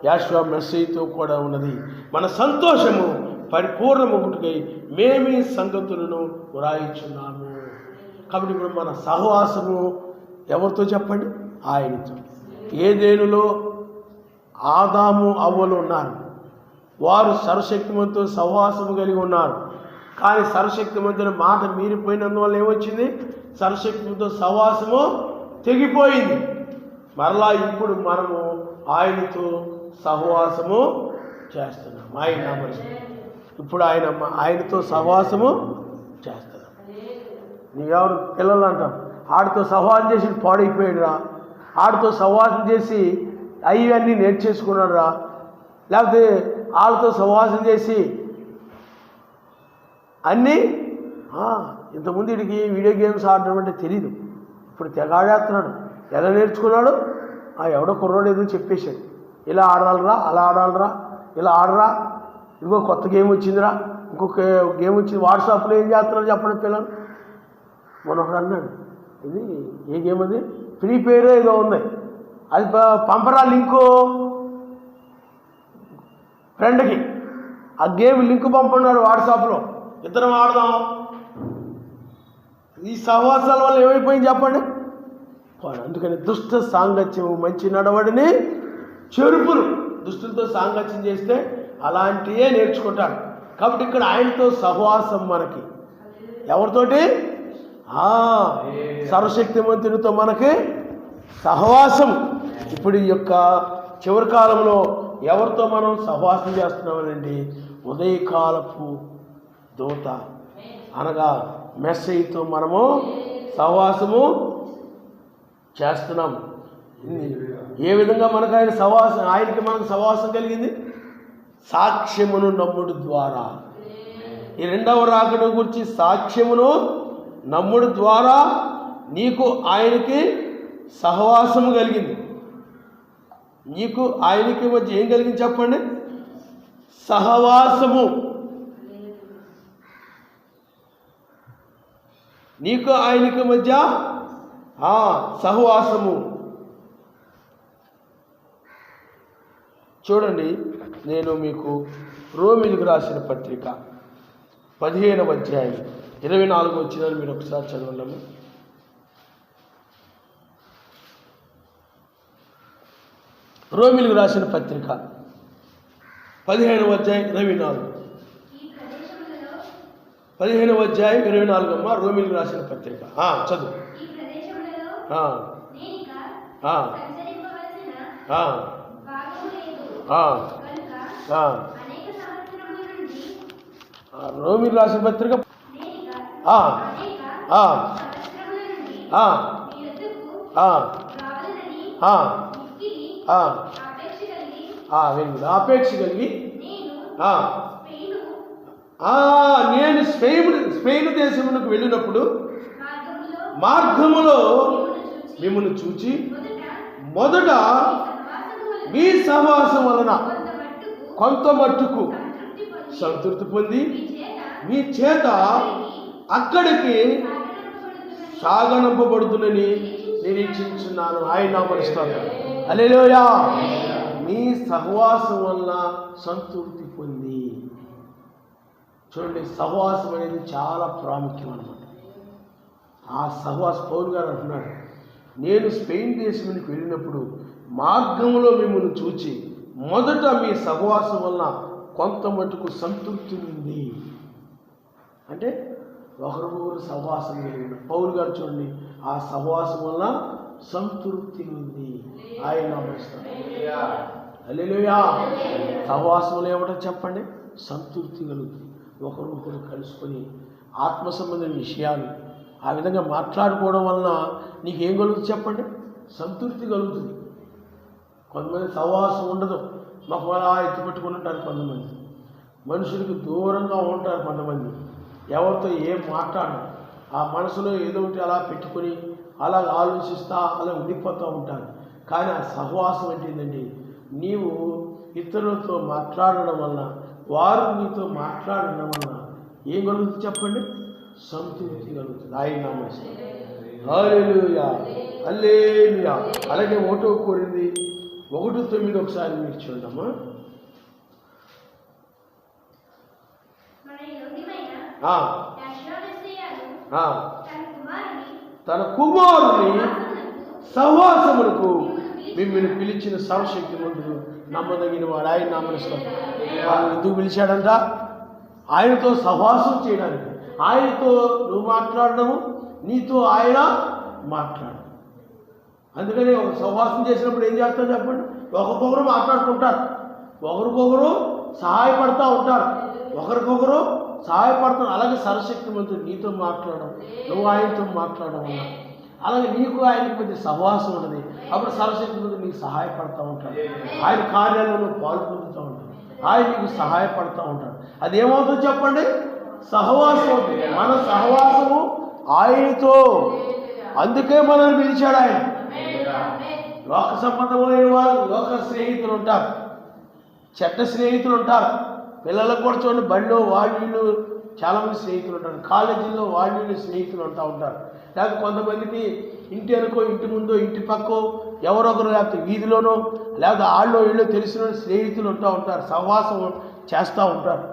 యేషువ మెస్సీతో కూడా ఉన్నది. మన సంతోషము పరిపూర్ణమగుటకై మేమీ సంగతులను వ్రాయిచున్నాము. కాబట్టి ఇప్పుడు మన సహవాసము ఎవరితో చెప్పండి? ఆయనతో. ఏదేనులో ఆదాము అవ్వలు ఉన్నారు. వారు సర్వశక్తిమంతుతో సహవాసము కలిగి ఉన్నారు. కానీ సర్వశక్తిమంతుని మాట మీరిపోయినందువల్ల ఏమొచ్చింది? సర్వశక్తితో సహవాసము తెగిపోయింది. మరలా ఇప్పుడు మనము ఆయనతో సహవాసము చేస్తున్నాం. ఆయన నామమున ఇప్పుడు ఆయనతో సహవాసము చేస్తున్నాం. నీవెవరు పిల్లలు అంటాం, ఆడితో సహవాసం చేసి పాడైపోయాడు రా, ఆడితో సహవాసం చేసి అన్నీ నేర్చేసుకున్నాడు రా, లేకపోతే వాళ్ళతో సహవాసం చేసి అన్నీ ఇంతకుముందు వీడికి వీడియో గేమ్స్ ఆడడం అంటే తెలీదు. ఇప్పుడు తెగ ఆడేస్తున్నాడు. ఎలా నేర్చుకున్నాడు? ఎవడో కుర్రోడు ఏదో చెప్పేశాడు, ఇలా ఆడాలరా, అలా ఆడాలరా, ఇలా ఆడరా, ఇంకో కొత్త గేమ్ వచ్చిందిరా, ఇంకొక గేమ్ వచ్చింది. వాట్సాప్లో ఏం చేస్తున్నారు చెప్పండి పిల్లలు. మొన్నొకడు అన్నాడు, ఇది ఏ గేమ్ అది, ఫ్రీ ఫైర్ ఏదో ఉంది, అది పంపరా లింకు ఫ్రెండ్కి. ఆ గేమ్ లింక్ పంపన్నాడు వాట్సాప్లో, ఇద్దరం ఆడదాం. ఈ సహవాసాల వల్ల ఏమైపోయింది చెప్పండి? అందుకని దుష్ట సాంగత్యము మంచి నడవడిని చెరుపును. దుష్టులతో సాంగత్యం చేస్తే అలాంటివే నేర్చుకుంటారు. కాబట్టి ఇక్కడ ఆయనతో సహవాసం మనకి ఎవరితోటి? సర్వశక్తిమంతునితో మనకి సహవాసం. ఇప్పుడు ఈ యొక్క చివరి కాలంలో ఎవరితో మనం సహవాసం చేస్తున్నామనండి? ఉదయకాలపు దూత అనగా మెస్సీతో మనము సహవాసము చేస్తున్నాం. ఏ విధంగా మనకు ఆయనకి మనకు సహవాసం కలిగింది? సాక్ష్యమును నమ్ముడు ద్వారా. ఈ రెండవ రాకడ గురించి సాక్ష్యమును నమ్ముడు ద్వారా నీకు ఆయనకి సహవాసము కలిగింది. నీకు ఆయనకి మధ్య ఏం కలిగింది చెప్పండి? సహవాసము. నీకు ఆయనకి మధ్య సహవాసము. చూడండి, నేను మీకు రోమిలకు రాసిన పత్రిక 15వ అధ్యాయం 24 వచ్చిందని మీరు ఒకసారి చదవండి. రోమిలకు రాసిన పత్రిక 15వ అధ్యాయం 24. 15వ అధ్యాయం 24 అమ్మ, రోమిలకు రాసిన పత్రిక చదువు. రోమిలకు రాసిన పత్రిక ఆపేక్ష కలిగి నేను స్పెయిన్ దేశమునకు వెళ్ళినప్పుడు మార్గములో మిమ్మల్ని చూచి మొదట మీ సహవాసం వలన కొంత మట్టుకు సంతృప్తి పొంది మీ చేత అక్కడికి సాగనంపబడుతుందని నిరీక్షించున్నాను. ఆయన నామమున హల్లెలూయా. మీ సహవాసం వలన సంతృప్తి పొంది. చూడండి, సహవాసం అనేది చాలా ప్రాముఖ్యం అన్నమాట. ఆ సహవాసం పౌలు గారు అంటున్నాడు, నేను స్పెయిన్ దేశానికి వెళ్ళినప్పుడు మార్గంలో మిమ్మల్ని చూచి మొదట మీ సహవాసం వలన కొంత మటుకు సంతృప్తి ఉంది. అంటే ఒకరికొకరు సహవాసం కలిగి పౌలు గారు చూడండి, ఆ సహవాసం వల్ల సంతృప్తి ఉంది. ఆయన నమస్కారం. హల్లెలూయా. సహవాసంలో ఏమిటో చెప్పండి, సంతృప్తి కలుగుతుంది. ఒకరికొకరు కలుసుకొని ఆత్మ సంబంధమైన విషయాలు ఆ విధంగా మాట్లాడుకోవడం వలన నీకేం కలుగుతుంది చెప్పండి, సంతృప్తి కలుగుతుంది. కొంతమంది సహవాసం ఉండదు, మాకు అలా ఎత్తిపెట్టుకుని ఉంటారు. కొంతమంది మనుషులకు దూరంగా ఉంటారు. కొంతమంది ఎవరితో ఏం మాట్లాడరు, ఆ మనసులో ఏదో ఒకటి అలా పెట్టుకొని అలా ఆలోచిస్తూ అలా ఉండిపోతూ ఉంటారు. కానీ ఆ సహవాసం అంటే ఏంటండి, నీవు ఇతరులతో మాట్లాడడం వల్ల, వారు నీతో మాట్లాడడం వల్ల ఏం కలుగుతుంది చెప్పండి, సంతృప్తి కలుగుతుంది. ఆయన నమస్కారం. హల్లెలూయా, హల్లెలూయా. అలాగే 1 కొరింథీ 1:9 ఒకసారి మీరు చూడమ్మా. తన కుమారుని సహవాసములకు మిమ్మల్ని పిలిచిన సర్వశక్తిమంతుడు నమ్మదగిన వాడు. ఆయన నమస్కారం. ఆయన ఎందుకు పిలిచాడంట, ఆయనతో సహవాసం చేయడానికి. ఆయనతో నువ్వు మాట్లాడడము, నీతో ఆయన మాట్లాడడం. అందుకని ఒక సహవాసం చేసినప్పుడు ఏం చేస్తారో చెప్పండి, ఒకరికొకరు మాట్లాడుకుంటారు, ఒకరికొకరు సహాయపడతా ఉంటారు, ఒకరికొకరు సహాయపడతారు. అలాగే సర్వశక్తిమంతుడు నీతో మాట్లాడడం, నువ్వు ఆయనతో మాట్లాడడం వల్ల అలాగే నీకు ఆయనకి మధ్య సహవాసం ఉన్నది. అప్పుడు సర్వశక్తిమంతుడు నీకు సహాయపడతా ఉంటాడు, ఆయన కార్యాలను పాల్పొందుతూ ఉంటాడు, ఆయన నీకు సహాయపడతా ఉంటాడు. అదేమవుతుందో చెప్పండి, సహవాసం అవుతుంది. మన సహవాసము ఆయనతో. అందుకే మనల్ని పిలిచాడు ఆయన. లోక సంబంధమైన వారు, లోక స్నేహితులు ఉంటారు, చెడ్డ స్నేహితులు ఉంటారు. పిల్లలకు కూడా చూడండి, బడిలో వాళ్ళు చాలామంది స్నేహితులు ఉంటారు, కాలేజీల్లో వాళ్ళు స్నేహితులు ఉంటారు. లేకపోతే కొంతమందికి ఇంటి అనుకో, ఇంటి ముందో, ఇంటి పక్కో, ఎవరొకరు లేకపోతే వీధిలోనో, లేకపోతే ఆళ్ళో ఇళ్ళో తెలిసిన స్నేహితులు ఉంటారు, సహవాసం చేస్తూ ఉంటారు.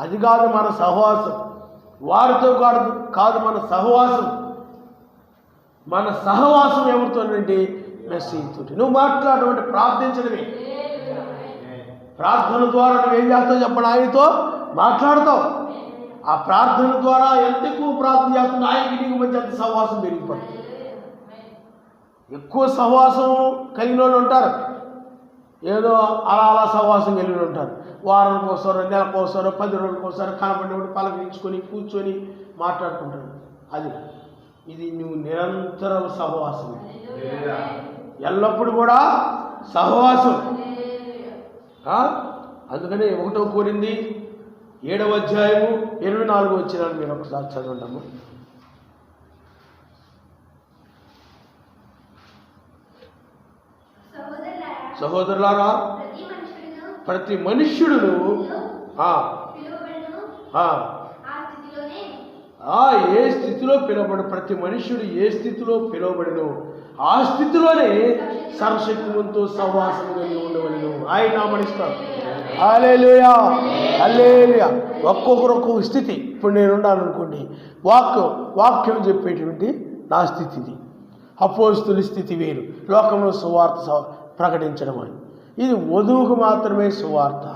అది కాదు మన సహవాసం, వారితో కాదు మన సహవాసం. మన సహవాసం ఎవరితోనండి, మెస్సీతో. నువ్వు మాట్లాడడం అంటే ప్రార్థించడమే. ప్రార్థన ద్వారా నువ్వేం చేస్తావు చెప్పండి, ఆయనతో మాట్లాడతావు. ఆ ప్రార్థన ద్వారా ఎంత ఎక్కువ ప్రార్థన చేస్తున్నా ఆయనకి నీకు మధ్య అంత సహవాసం పెరిగిపోతుంది. ఎక్కువ సహవాసం కలిగిన వాళ్ళు ఉంటారు, ఏదో అలా సహవాసం కలిగి ఉంటారు. వారానికి ఒకసారో, నెలకు ఒకసారో, 10 రోజులకు ఒకసారి కనపడినప్పుడు పలకరించుకొని కూర్చొని మాట్లాడుకుంటారు. ఇది నువ్వు నిరంతరం సహవాసం, ఎల్లప్పుడు కూడా సహవాసం. అందుకనే 1 కొరింథీ 7:24 మీరు ఒకసారి చదవండి. సహోదరులారా, ప్రతి మనుష్యుడును ఏ స్థితిలో పిలువబడు, ప్రతి మనుష్యుడు ఏ స్థితిలో పిలువబడినో ఆ స్థితిలోనే సర్వశక్తిమంతో సహవాసం కలిగి ఉండవలెను. ఆయన నామనిస్తాడు. హల్లెలూయా, హల్లెలూయా. ఒక్కొక్క స్థితి. ఇప్పుడు నేనున్నాను అనుకోండి, వాక్యం చెప్పేటువంటి నా స్థితిది. అపోస్తుల స్థితి వేరు, లోకంలో సువార్త ప్రకటించడం అని. ఇది వధువుకు మాత్రమే సువార్త.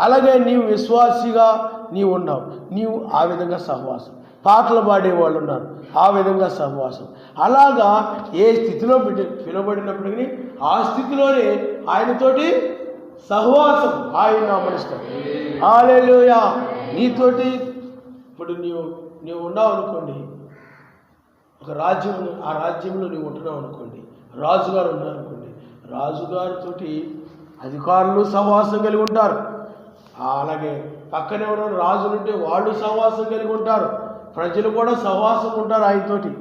అలాగే నీవు విశ్వాసిగా నీవు ఉన్నావు, నీవు ఆ విధంగా సహవాసం. పాటలు పాడేవాళ్ళు ఉన్నారు, ఆ విధంగా సహవాసం. అలాగా ఏ స్థితిలో పిలువబడినప్పటికీ ఆ స్థితిలోనే ఆయనతోటి సహవాసం. ఆయన నామనిస్తాడు. హల్లెలూయా. నీతోటి ఇప్పుడు నీవు ఉన్నావు అనుకోండి, ఒక రాజ్యం, ఆ రాజ్యంలో నీవు ఉంటున్నావు అనుకోండి, రాజుగారు ఉన్నారనుకోండి, రాజుగారితోటి అధికారులు సహవాసం కలిగి ఉంటారు. అలాగే పక్కనే ఉన్న రాజులుంటే వాళ్ళు సహవాసం కలిగి ఉంటారు, ప్రజలు కూడా సహవాసం ఉంటారు ఆయనతోటి.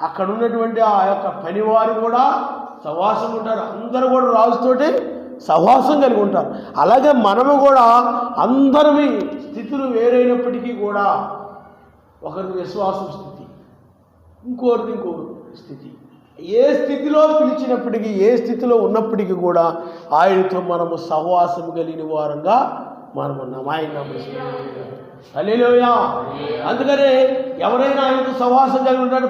అక్కడ ఉన్నటువంటి ఆ యొక్క పనివారు కూడా సహవాసం ఉంటారు. అందరూ కూడా రాజుతోటి సహవాసం కలిగి ఉంటారు. అలాగే మనము కూడా అందరివి స్థితులు వేరైనప్పటికీ కూడా, ఒకరిది విశ్వాసం స్థితి, ఇంకొకరిది ఇంకొక స్థితి. ఏ స్థితిలో పిలిచినప్పటికీ, ఏ స్థితిలో ఉన్నప్పటికీ కూడా ఆయనతో మనము సహవాసం కలిగిన వారంగా మనము ఉన్నాం. ఆయన హల్లెలూయా. అందుకనే ఎవరైనా ఆయనతో సహవాసం కలిగి ఉంటాడు,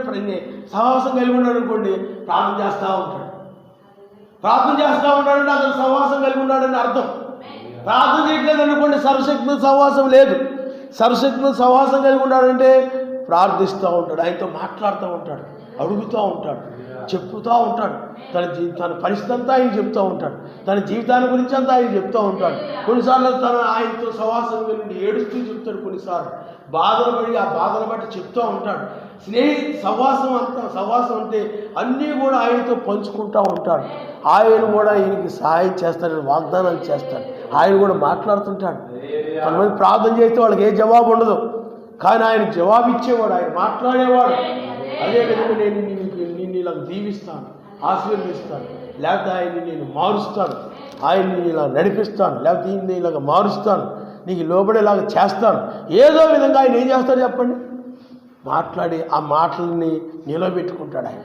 సహవాసం కలిగి ఉన్నాడు అనుకోండి, ప్రార్థన చేస్తూ ఉంటాడు. ప్రార్థన చేస్తూ ఉంటాడంటే అతను సహవాసం కలిగి ఉన్నాడని అర్థం. ప్రార్థన చేయట్లేదు అనుకోండి, సర్వశక్తి సహవాసం లేదు. సర్వశక్తితో సహవాసం కలిగి ఉన్నాడంటే ప్రార్థిస్తూ ఉంటాడు, ఆయనతో మాట్లాడుతూ ఉంటాడు, అడుగుతూ ఉంటాడు, చెప్తూ ఉంటాడు, తన పరిస్థితి అంతా ఆయన చెప్తూ ఉంటాడు, తన జీవితాన్ని గురించి అంతా ఆయన చెప్తూ ఉంటాడు. కొన్నిసార్లు ఆయనతో సహవాసం కలిగి ఏడుస్తూ చెప్తాడు, కొన్నిసార్లు బాధలు పడి ఆ బాధలు బట్టి చెప్తూ ఉంటాడు. సహవాసం అంటే అన్నీ కూడా ఆయనతో పంచుకుంటూ ఉంటాడు. ఆయన కూడా ఈయనకి సహాయం చేస్తాడు, వాగ్దానాలు చేస్తాడు, ఆయన కూడా మాట్లాడుతుంటాడు. కొంతమంది ప్రార్థన చేస్తే వాళ్ళకి ఏ జవాబు ఉండదు, కానీ ఆయన జవాబు ఇచ్చేవాడు, ఆయన మాట్లాడేవాడు. అదేవిధంగా నేను నిన్ను ఇలా దీవిస్తాను, ఆశీర్వదిస్తాను, లేకపోతే ఆయన్ని నేను మారుస్తాను, ఆయన్ని ఇలా నడిపిస్తాను, లేకపోతే ఈయన్ని ఇలాగ మారుస్తాను, నీకు లోబడేలాగా చేస్తాను. ఏదో విధంగా ఆయన ఏం చేస్తాడు చెప్పండి, మాట్లాడి ఆ మాటలని నిలబెట్టుకుంటాడు ఆయన.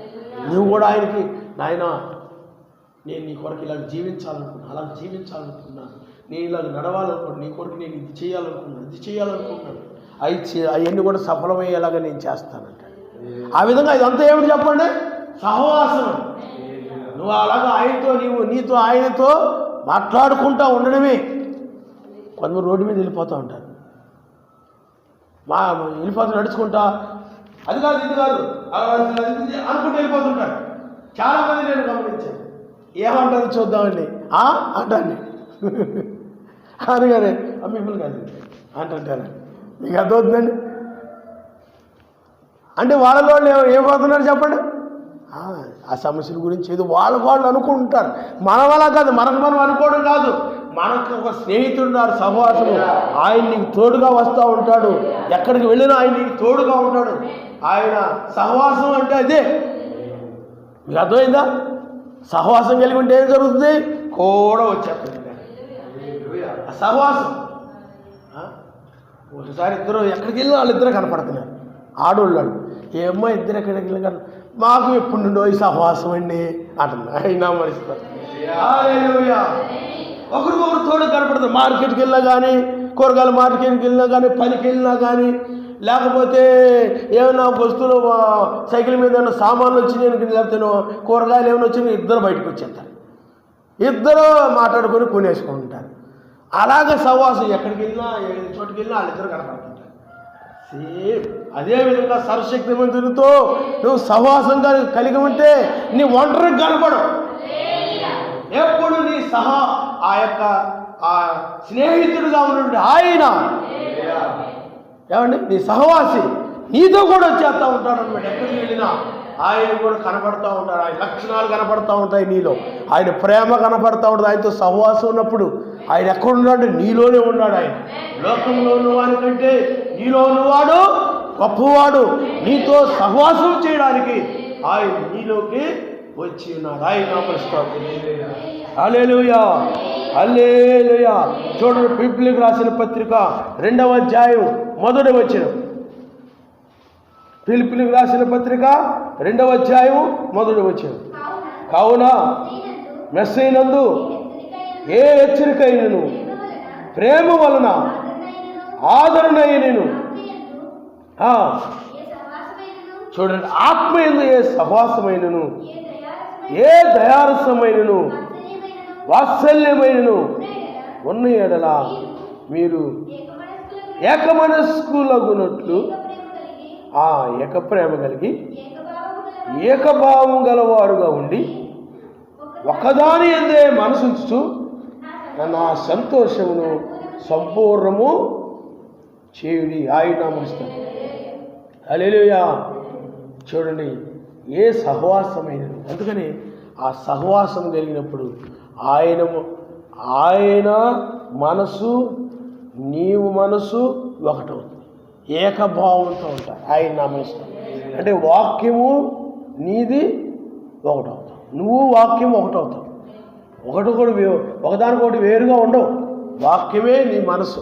నువ్వు కూడా ఆయనకి, నాయన నేను నీ కొరకు ఇలాగ జీవించాలనుకున్నాను, అలా జీవించాలనుకున్నాను, నేను ఇలాగ నడవాలనుకున్నాను, నీ కొరకు నేను ఇది చేయాలనుకున్నాను, అవన్నీ కూడా సఫలమయ్యేలాగా నేను చేస్తానంటాడు. ఆ విధంగా ఇదంతా ఏమిటి చెప్పండి, సహవాసం. నువ్వు అలాగా నీతో ఆయనతో మాట్లాడుకుంటూ ఉండడమే. కొంతమంది రోడ్డు మీద వెళ్ళిపోతూ ఉంటారు, నడుచుకుంటా, అది కాదు ఇది కాదు అనుకుంటూ వెళ్ళిపోతుంటారు. చాలామంది నేను గమనించాను. ఏమంటారు చూద్దామండి అంటాను, అందుకనే మిమ్మల్ని కాదు అంటారు. మీకు అర్థమవుతుందండి? అంటే వాళ్ళలో ఏమవుతున్నారు చెప్పండి, ఆ సమస్యల గురించి ఏదో వాళ్ళు అనుకుంటారు. మనం అలా కాదు, మనం అనుకోవడం కాదు. మనకు ఒక స్నేహితుడున్నారు, సహవాసము, ఆయన నీకు తోడుగా వస్తూ ఉంటాడు, ఎక్కడికి వెళ్ళినా ఆయన నీకు తోడుగా ఉంటాడు. ఆయన సహవాసం అంటే అదే. మీకు అర్థమైందా? సహవాసం కలిగి ఉంటే ఏం జరుగుతుంది, కూడా వచ్చేస్తుంది సహవాసం. ఒకసారి ఇద్దరు ఎక్కడికి వెళ్ళినా వాళ్ళిద్దరే కనపడుతున్నారు, ఆడోళ్ళు. ఏమో ఇద్దరు ఎక్కడికి వెళ్ళిన మాకు ఎప్పుడు నుండో ఈ సహవాసం అండి అంటున్నారు. అయినా మరిస్తారు, ఒకరికొకరు తోడు కనపడుతుంది. మార్కెట్కి వెళ్ళినా కానీ, కూరగాయల మార్కెట్కి వెళ్ళినా కానీ, పనికి వెళ్ళినా కానీ, లేకపోతే ఏమైనా వస్తువులు సైకిల్ మీద ఏమైనా సామాన్లు వచ్చినాయి, లేకపోతే కూరగాయలు ఏమైనా వచ్చినాయి, ఇద్దరు బయటకు వచ్చేస్తారు, ఇద్దరు మాట్లాడుకొని కొనేసుకుంటారు. అలాగే సహవాసం ఎక్కడికి వెళ్ళినా, ఏ చోటుకి వెళ్ళినా వాళ్ళిద్దరు కనపడుతుంటారు. సేమ్ అదేవిధంగా సర్వశక్తిమంతునితో నువ్వు సహవాసంగా కలిగి ఉంటే నీ ఒంటరికి కనపడవు. ఎప్పుడు నీ ఆ స్నేహితుడిగా ఉండి ఆయన ఏమండి నీ సహవాసి నీతో కూడా వచ్చేస్తూ ఉంటాడు అనమాట. ఎక్కడికి వెళ్ళినా ఆయన కూడా కనపడుతూ ఉంటాడు, ఆయన లక్షణాలు కనపడుతూ ఉంటాయి నీలో, ఆయన ప్రేమ కనపడుతూ ఉంటుంది. ఆయనతో సహవాసం ఉన్నప్పుడు ఆయన ఎక్కడున్నాడు, నీలోనే ఉన్నాడు. ఆయన లోకంలో ఉన్నవానికంటే నీలో ఉన్నవాడు గొప్పవాడు. నీతో సహవాసం చేయడానికి ఆయన నీలోకి వచ్చి ఉన్నాడు. ఆయన నామస్తోత్రం. హల్లెలూయా, హల్లెలూయా. చూడండి, ఫిలిప్పీయులకు రాసిన పత్రిక 2వ అధ్యాయం 1వ వచనం. ఫిలిప్పీయులకు రాసిన పత్రిక 2వ అధ్యాయం 1వ వచనం. కావున మెస్సైనందు ఏ హెచ్చరికైనను ప్రేమ వలన ఆదరణైనను, చూడండి, ఆత్మయందు ఏ సహవాసమైనను, ఏ దయారసమైనను, వాత్సల్యమైనను ఉన్న ఎడల మీరు ఏకమనస్కులగునట్లు ఏకప్రేమ కలిగి ఏకభావం గలవారుగా ఉండి ఒకదాని యందే మనసుంచుచు నా సంతోషమును సంపూర్ణము చేయుడి. ఆయన నామముస్తాను. హల్లెలూయా. చూడండి, ఏ సహవాసమైన, అందుకని ఆ సహవాసం కలిగినప్పుడు ఆయన మనసు నీవు మనసు ఒకటవుతుంది, ఏకభావంతో ఉంటాయి. ఆయన నామముస్తాను అంటే వాక్యము నీది ఒకటవుతావు, నువ్వు వాక్యం ఒకటవుతావు. ఒకదానికొకటి వేరుగా ఉండవు. వాక్యమే నీ మనసు,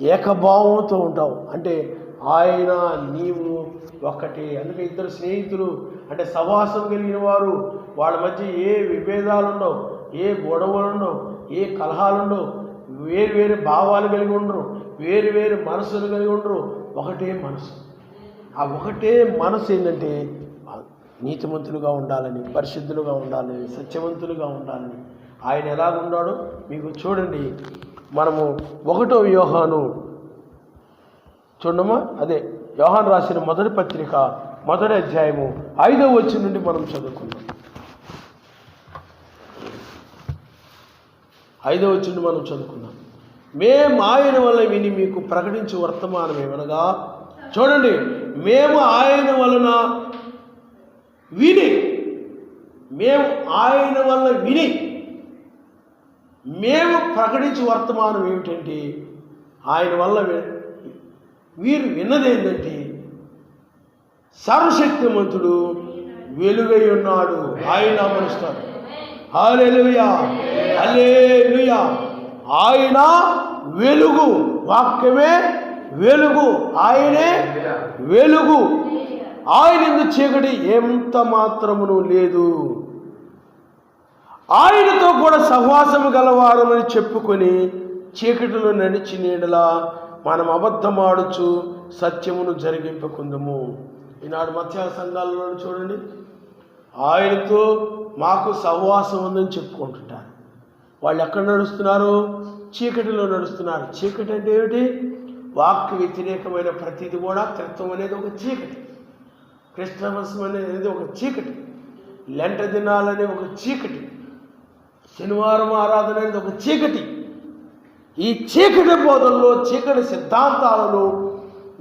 ఏకభావంతో ఉంటావు. అంటే ఆయన నీవు ఒక్కటి. అందుకే ఇద్దరు స్నేహితులు అంటే సహవాసం కలిగిన వారు, వాళ్ళ మధ్య ఏ విభేదాలు ఉండవు, ఏ గొడవలు ఉండవు, ఏ కలహాలు ఉండవు, వేరు వేరు భావాలు కలిగి ఉండరు, వేరు వేరు మనసులు కలిగి ఉండరు. ఒకటే మనసు. ఆ ఒకటే మనసు ఏంటంటే నీతిమంతులుగా ఉండాలని, పరిశుద్ధులుగా ఉండాలని, సత్యవంతులుగా ఉండాలని. ఆయన ఎలాగున్నాడో మీకు చూడండి. మనము 1వ యోహాను చూడమ్మా, అదే యోహాను రాసిన మొదటి పత్రిక 1వ అధ్యాయము 5వ వచనం నుండి మనం చదువుకుందాం. 5వ వచనం మనం చదువుకుందాం. మేము ఆయన వల్ల విని మీకు ప్రకటించే వర్తమానం ఏమనగా, చూడండి, మేము ఆయన వలన విని, మేము ఆయన వల్ల విని మేము ప్రకటించే వర్తమానం ఏమిటంటే, ఆయన వల్ల వీరు విన్నది ఏంటంటే, సర్వశక్తిమంతుడు వెలుగై ఉన్నాడు, ఆయన నామముస్తాడు. హల్లెలూయా, హల్లెలూయా. ఆయన వెలుగు, వాక్యమే వెలుగు, ఆయనే వెలుగు. ఆయన యందు చీకటి ఎంత మాత్రమును లేదు. ఆయనతో కూడా సహవాసము గలవారమని చెప్పుకొని చీకటిలో నడిచిన యెడల మనం అబద్ధమాడుచు సత్యమును జరిగింపకుందుము. ఈనాడు మత్స్య సంఘాలలో చూడండి, ఆయనతో మాకు సహవాసం ఉందని చెప్పుకుంటుంటారు. వాళ్ళు ఎక్కడ నడుస్తున్నారు? చీకటిలో నడుస్తున్నారు. చీకటి అంటే ఏమిటి? వాక్య వ్యతిరేకమైన ప్రతిది కూడా. త్రిత్వం అనేది ఒక చీకటి, క్రిస్టమస్ అనేది ఒక చీకటి, లెంట దినాలనే ఒక చీకటి, శనివారం ఆరాధన అనేది ఒక చీకటి. ఈ చీకటి బోధల్లో, చీకటి సిద్ధాంతాలలో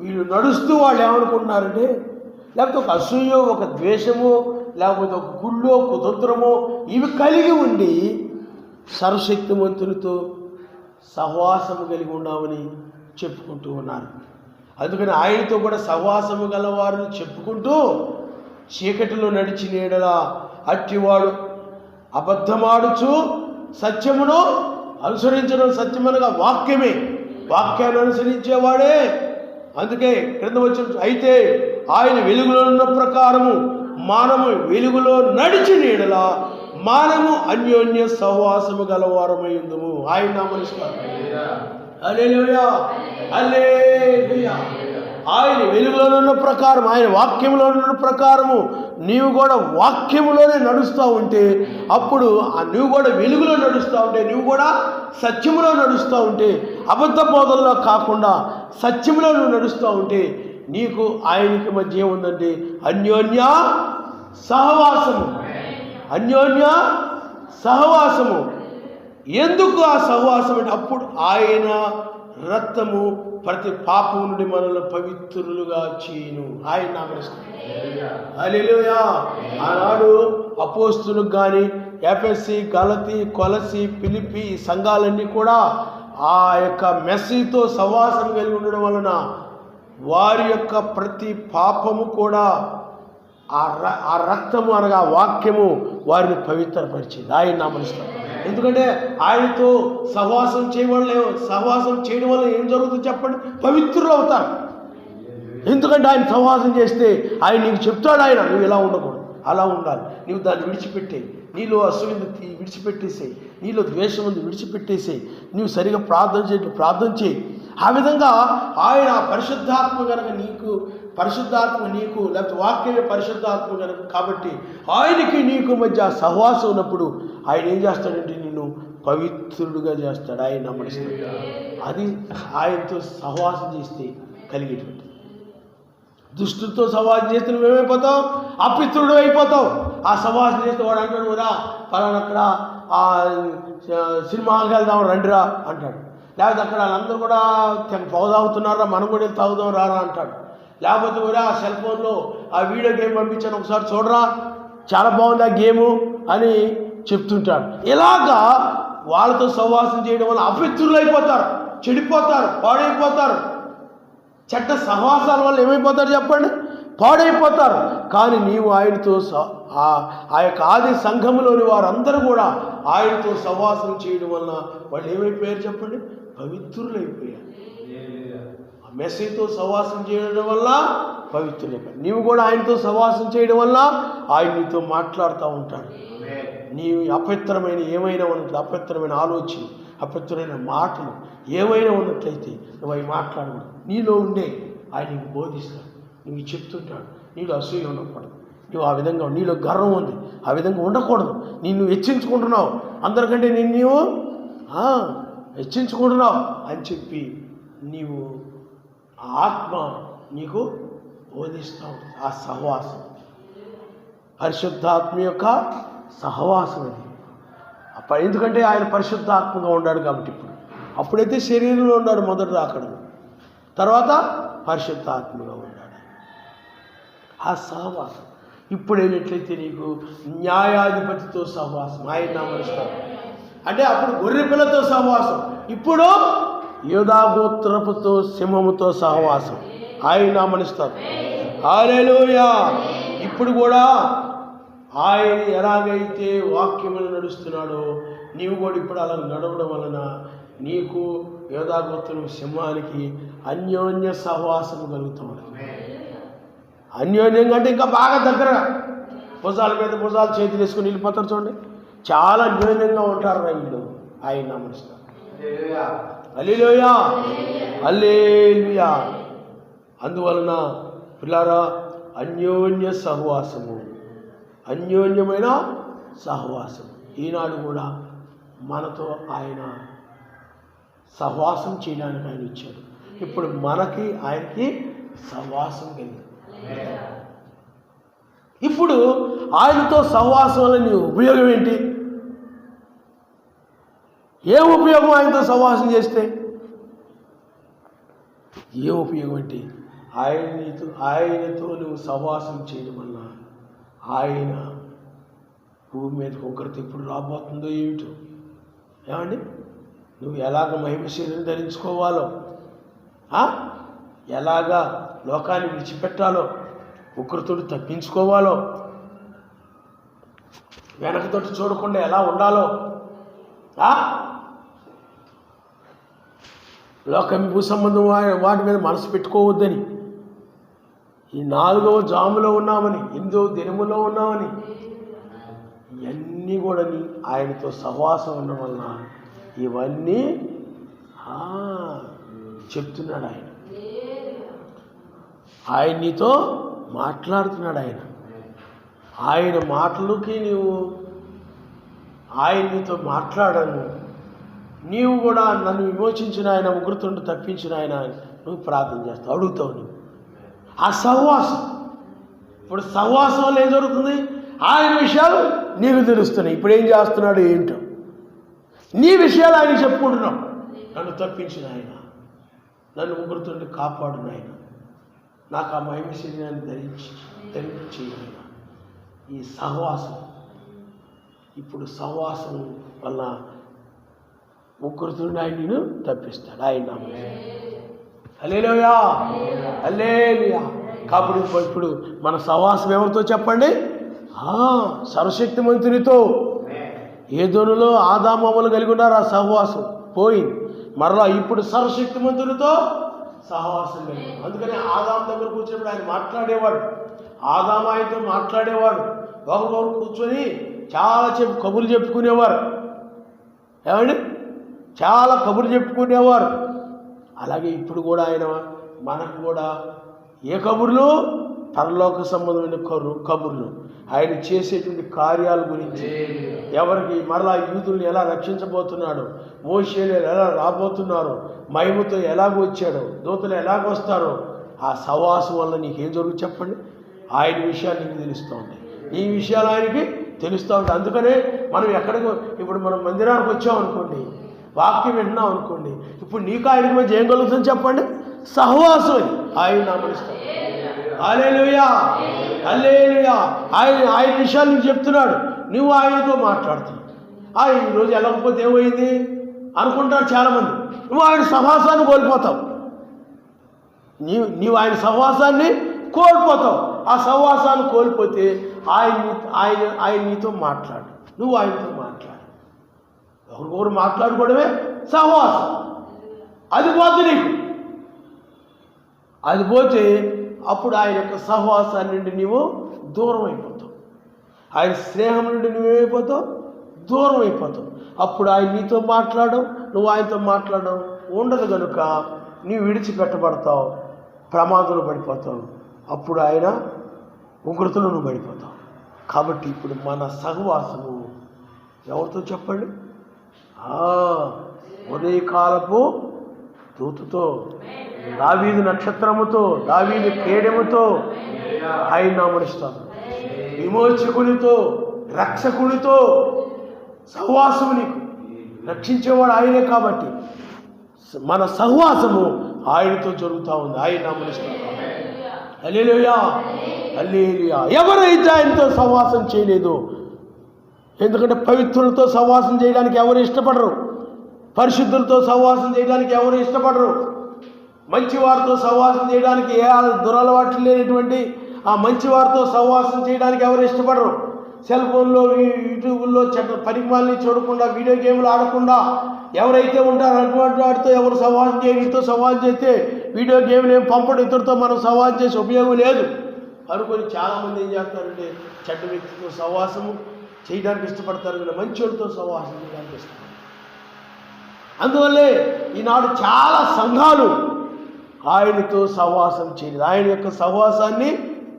వీళ్ళు నడుస్తూ వాళ్ళు ఏమనుకుంటున్నారంటే, లేకపోతే ఒక అసూయో, ఒక ద్వేషమో, లేకపోతే ఒక గుళ్ళో కుతంత్రమో ఇవి కలిగి ఉండి సర్వశక్తిమంతునితో సహవాసము కలిగి ఉన్నామని చెప్పుకుంటూ ఉన్నారు. అందుకని ఆయనతో కూడా సహవాసము గలవారిని చెప్పుకుంటూ చీకటిలో నడిచిన యెడల అట్టివాడు అబద్ధమాడుచు సత్యమును అనుసరించడం. సత్యమనగా వాక్యమే, వాక్యాన్ని అనుసరించేవాడే. అందుకే క్రింద వచ్చిన, అయితే ఆయన వెలుగులో ఉన్న ప్రకారము మానము వెలుగులో నడిచిన యెడల మానము అన్యోన్య సహవాసము గలవారమై ఉందుము. ఆయన నామముస్తాడు. హల్లెలూయా, హల్లెలూయా. ఆయన వెలుగులో ఉన్న ప్రకారం, ఆయన వాక్యంలో ఉన్న ప్రకారము నీవు కూడా వాక్యములోనే నడుస్తూ ఉంటే, అప్పుడు నువ్వు కూడా వెలుగులో నడుస్తూ ఉంటే, నువ్వు కూడా సత్యములో నడుస్తూ ఉంటే, అబద్ధ బోధనలో కాకుండా సత్యములో నువ్వు నడుస్తూ ఉంటే, నీకు ఆయనకి మధ్య ఏముందంటే అన్యోన్య సహవాసము. అన్యోన్య సహవాసము. ఎందుకు ఆ సహవాసం అంటే, అప్పుడు ఆయన రక్తము ప్రతి పాపం నుండి మనల్ని పవిత్రులుగా చేయును. ఆయన నామముస్తాడు. హల్లెలూయా. ఆనాడు అపోస్తులకు కానీ ఎఫెసీ, గలతీ, కొలసీ, ఫిలిప్పీ ఈ సంఘాలన్నీ కూడా ఆ యొక్క మెస్సీతో సహవాసం కలిగి ఉండడం వలన వారి యొక్క ప్రతి పాపము కూడా ఆ రక్తము అనగా వాక్యము వారిని పవిత్రపరిచింది. ఆయన నామముస్తాడు. ఎందుకంటే ఆయనతో సహవాసం చేయడం వల్ల ఏం జరుగుతుంది చెప్పండి? పవిత్రులు అవుతారు. ఎందుకంటే ఆయన సహవాసం చేస్తే ఆయన నీకు చెప్తాడు, ఆయన నువ్వు ఇలా ఉండకూడదు, అలా ఉండాలి, నువ్వు దాన్ని విడిచిపెట్టే, నీలో అసూయ విడిచిపెట్టేసేయి, నీలో ద్వేషం ఉంది విడిచిపెట్టేసేయి, నువ్వు సరిగా ప్రార్థన చేయి. ఆ విధంగా ఆయన పరిశుద్ధాత్మ కనుక నీకు, పరిశుద్ధాత్మ నీకు, లేకపోతే వాక్యమే పరిశుద్ధాత్మ కనుక, కాబట్టి ఆయనకి నీకు మధ్య సహవాసం ఉన్నప్పుడు ఆయన ఏం చేస్తాడంటే నిన్ను పవిత్రుడుగా చేస్తాడు. ఆయన నమ్మడిస్తాడు. అది ఆయనతో సహవాసం చేస్తే కలిగేటువంటి. దుష్టులతో సహవాసం చేస్తే నువ్వేమైపోతావు? అపిత్రుడు అయిపోతావు. ఆ సహవాసం చేస్తే వాడు అంటాడు, రా పలానా అక్కడ ఆ సినిమాకి వెళ్దాం రండిరా అంటాడు. లేకపోతే అక్కడ వాళ్ళందరూ కూడా పొగ తాగుతున్నారా, మనం కూడా తాగుదాం రారా అంటాడు. లేకపోతే ఊరా ఆ సెల్ ఫోన్లో ఆ వీడియో గేమ్ పంపించాను, ఒకసారి చూడరా, చాలా బాగుంది ఆ గేము అని చెప్తుంటాడు. ఇలాగా వాళ్ళతో సహవాసం చేయడం వల్ల అపవిత్రులు అయిపోతారు, చెడిపోతారు, పాడైపోతారు. చెడ్డ సహవాసాల వల్ల ఏమైపోతారు చెప్పండి? పాడైపోతారు. కానీ నీవు ఆయనతో ఆ యొక్క ఆది సంఘములోని వారందరూ కూడా ఆయనతో సహవాసం చేయడం వలన వాళ్ళు ఏమైపోయారు చెప్పండి? పవిత్రులు అయిపోయారు. ఆ మెస్సీతో సహవాసం చేయడం వల్ల పవిత్రులైపోయారు. నీవు కూడా ఆయనతో సహవాసం చేయడం వల్ల ఆయన నీతో మాట్లాడుతూ ఉంటాడు. నీవు అపవిత్రమైన ఏమైనా ఉన్నట్లు, అపవిత్రమైన ఆలోచన, అపవిత్రమైన మాటలు ఏమైనా ఉన్నట్లయితే నువ్వు అవి మాట్లాడకూడదు. నీలో ఉండే ఆయన నీకు బోధిస్తాడు, నువ్వు చెప్తుంటాడు. నీలో అసూయ ఉండకూడదు, నువ్వు ఆ విధంగా, నీలో గర్వం ఉంది, ఆ విధంగా ఉండకూడదు. నిన్ను హెచ్చించుకుంటున్నావు అందరికంటే, నీవు హెచ్చించుకుంటున్నావు అని చెప్పి నీవు ఆత్మ నీకు బోధిస్తూ ఉంటుంది. ఆ సహవాసం పరిశుద్ధాత్మ యొక్క సహవాసం అది. ఎందుకంటే ఆయన పరిశుద్ధాత్మగా ఉన్నాడు కాబట్టి అప్పుడైతే శరీరంలో ఉన్నాడు మొదటి రాకడలో, తర్వాత పరిశుద్ధాత్మగా ఉన్నాడు. ఆ సహవాసం ఇప్పుడు అయినట్లయితే నీకు న్యాయాధిపతితో సహవాసం, ఆయన నామనిస్తాడు. అంటే అప్పుడు గొర్రె పిల్లతో సహవాసం, ఇప్పుడు యూదాగోత్రపుతో సింహముతో సహవాసం, ఆయన నామనిస్తాడు. హల్లెలూయా. ఇప్పుడు కూడా ఆయన ఎలాగైతే వాక్యములు నడుస్తున్నాడో నీవు కూడా ఇప్పుడు అలా నడవడం వలన నీకు యూదాగోత్రం సింహానికి అన్యోన్య సహవాసం కలుగుతుంది. అన్యోన్యంగా అంటే ఇంకా బాగా దగ్గరగా భుజాల మీద భుజాలు చేతులు వేసుకుని వెళ్ళిపోతారు చూడండి, చాలా అన్యోన్యంగా ఉంటారు వీళ్ళు. ఆయన నామనిస్తారు. హల్లెలూయా, హల్లెలూయా. అందువలన పిల్లారా అన్యోన్య సహవాసము, అన్యోన్యమైన సహవాసం ఈనాడు కూడా మనతో ఆయన సహవాసం చేయడానికి ఆయన ఇచ్చాడు. ఇప్పుడు మనకి ఆయనకి సహవాసం కలిగింది. ఇప్పుడు ఆయనతో సహవాసం వల్ల నీ ఉపయోగం ఏంటి? ఏం ఉపయోగం ఆయనతో సహవాసం చేస్తే? ఏం ఉపయోగం అంటే ఆయనతో నువ్వు సహవాసం చేయడం వల్ల ఆయన భూమి మీదకి ఒకరితో ఎప్పుడు రాబోతుందో ఏమిటో. ఏమండి, నువ్వు ఎలాగ మహిమ శరీరం ధరించుకోవాలో, ఎలాగా లోకాన్ని విడిచిపెట్టాలో, ఉగ్రతోటి తప్పించుకోవాలో, వెనకతోటి చూడకుండా ఎలా ఉండాలో, లోకం భూ సంబంధం వాటి మీద మనసు పెట్టుకోవద్దని, ఈ 4వ జాములో ఉన్నామని, 8వ దినములో ఉన్నామని, ఇవన్నీ కూడా ఆయనతో సహవాసం ఉండడం వలన ఇవన్నీ చెప్తున్నాడు. ఆయన నీతో మాట్లాడుతున్నాడు. ఆయన మాటలకి ఆయన నీతో మాట్లాడను. నీవు కూడా నన్ను విమోచించిన ఆయన, ఉగ్రతుండి తప్పించిన ఆయన నువ్వు ప్రార్థన చేస్తావు, అడుగుతావు. నువ్వు ఆ సహవాసం, ఇప్పుడు సహవాసం వల్ల ఏం జరుగుతుంది? ఆయన విషయాలు నీకు తెలుస్తున్నాయి. ఇప్పుడు ఏం చేస్తున్నాడు ఏంటో నీ విషయాలు ఆయన చెప్పుకుంటున్నావు. నన్ను తప్పించిన ఆయన, నన్ను ఉగ్రతుండి కాపాడు ఆయన, నాకు ఆ మహిమ శరీరాన్ని ధరించి ఆయన. ఈ సహవాసం, ఇప్పుడు సహవాసం వల్ల ఉగ్రతుండి ఆయన నేను తప్పిస్తాడు. ఆయన హల్లెలూయా, హల్లెలూయా. కాబట్టి ఇప్పుడు మన సహవాసం ఎవరితో చెప్పండి? సర్వశక్తిమంతునితో. ఏదోనులో ఆదామవ్వలు కలిగి ఉన్నారు, ఆ సహవాసం పోయింది. మరలా ఇప్పుడు సర్వశక్తిమంతునితో సహవాసం కలిగి. అందుకని ఆదాము దగ్గర కూర్చున్నప్పుడు ఆయన మాట్లాడేవాడు, ఆదాము ఆయనతో మాట్లాడేవాడు. ఒకరికొకరు కూర్చొని చాలా కబుర్లు చెప్పుకునేవారు. ఏమండి, చాలా కబుర్లు చెప్పుకునేవారు. అలాగే ఇప్పుడు కూడా ఆయన మనకు కూడా ఏ కబుర్లు? పరలోక సంబంధమైన కబుర్లు, ఆయన చేసేటువంటి కార్యాల గురించి, ఎవరికి మరలా యూదుల్ని ఎలా రక్షించబోతున్నాడు, మోషేలు ఎలా రాబోతున్నారు, మహిమతో ఎలాగ వచ్చాడో, దూతలు ఎలాగొస్తారో, ఆ సహవాసం వల్ల నీకేం జరుగుతుంది చెప్పండి? ఆయన విషయాలు నీకు తెలుస్తూ ఉంటాయి, ఈ విషయాలు ఆయనకి తెలుస్తూ ఉంటాయి. అందుకనే మనం ఎక్కడికి ఇప్పుడు మనం మందిరానికి వచ్చామనుకోండి, వాక్యం వింటున్నాం అనుకోండి, ఇప్పుడు నీకు ఆయనకి మధ్య ఏం కలుగుతుంది చెప్పండి? సహవాసం. అని ఆయన నామనిస్తాడు. హల్లెలూయా, హల్లెలూయా. ఆయన విషయాలు నీకు చెప్తున్నాడు, నువ్వు ఆయనతో మాట్లాడుతున్నావు. ఆయన ఈరోజు వెళ్ళకపోతే ఏమైంది అనుకుంటారు చాలామంది. నువ్వు ఆయన సహవాసాన్ని కోల్పోతావు, నీవు ఆయన సహవాసాన్ని కోల్పోతావు. ఆ సహవాసాన్ని కోల్పోతే ఆయన నీతో మాట్లాడు, నువ్వు ఆయనతో మాట్లాడు. ఒకరికొకరు మాట్లాడుకోవడమే సహవాసం. అది పోతే నీకు, అది పోతే అప్పుడు ఆయన యొక్క సహవాసాన్ని నుండి నీవు దూరం అయిపోతావు, ఆయన స్నేహం నుండి నువ్వేమైపోతావు? దూరం అయిపోతావు. అప్పుడు ఆయన నీతో మాట్లాడడం, నువ్వు ఆయనతో మాట్లాడడం ఉండదు కనుక నీవు విడిచిపెట్టబడతావు, ప్రమాదంలో పడిపోతావు. అప్పుడు ఆయన ఉగ్రతలో నువ్వు పడిపోతావు. కాబట్టి ఇప్పుడు మన సహవాసము ఎవరితో చెప్పండి? ఉదయకాలపు దూతతో, దావీదు నక్షత్రముతో, దావీదు కేడెముతో ఆయన నామనిస్తాను. విమోచకునితో, రక్షకునితో సహవాసము. నీకు రక్షించేవాడు ఆయనే కాబట్టి మన సహవాసము ఆయనతో జరుగుతూ ఉంది. ఆయన నామనిస్తాను. హల్లెలూయా, హల్లెలూయా. ఎవరైతే ఆయనతో సహవాసం చేయలేదు, ఎందుకంటే పవిత్రులతో సహవాసం చేయడానికి ఎవరు ఇష్టపడరు, పరిశుద్ధులతో సహవాసం చేయడానికి ఎవరు ఇష్టపడరు, మంచివారితో సహవాసం చేయడానికి ఏ దురలవాట్లు లేనటువంటి ఆ మంచివారితో సహవాసం చేయడానికి ఎవరు ఇష్టపడరు. సెల్ ఫోన్లో, యూట్యూబ్లో పనికిమాలని చూడకుండా, వీడియో గేమ్లు ఆడకుండా ఎవరైతే ఉంటారో అటువంటి వాటితో ఎవరు సహవాసం చేయరు. ఇతరుతో సహవాసం చేస్తే వీడియో గేమ్లు ఏం పంపడం, ఇతరుతో మనం సహవాసం చేసే ఉపయోగం లేదు అనుకొని చాలామంది ఏం చేస్తారంటే చెడ్డ వ్యక్తితో సహవాసము చేయడానికి ఇష్టపడతారు, కానీ మంచోడితో సహవాసం చేయడానికి ఇష్టపడతారు. అందువల్లే ఈనాడు చాలా సంఘాలు ఆయనతో సహవాసం చేయలేదు, ఆయన యొక్క సహవాసాన్ని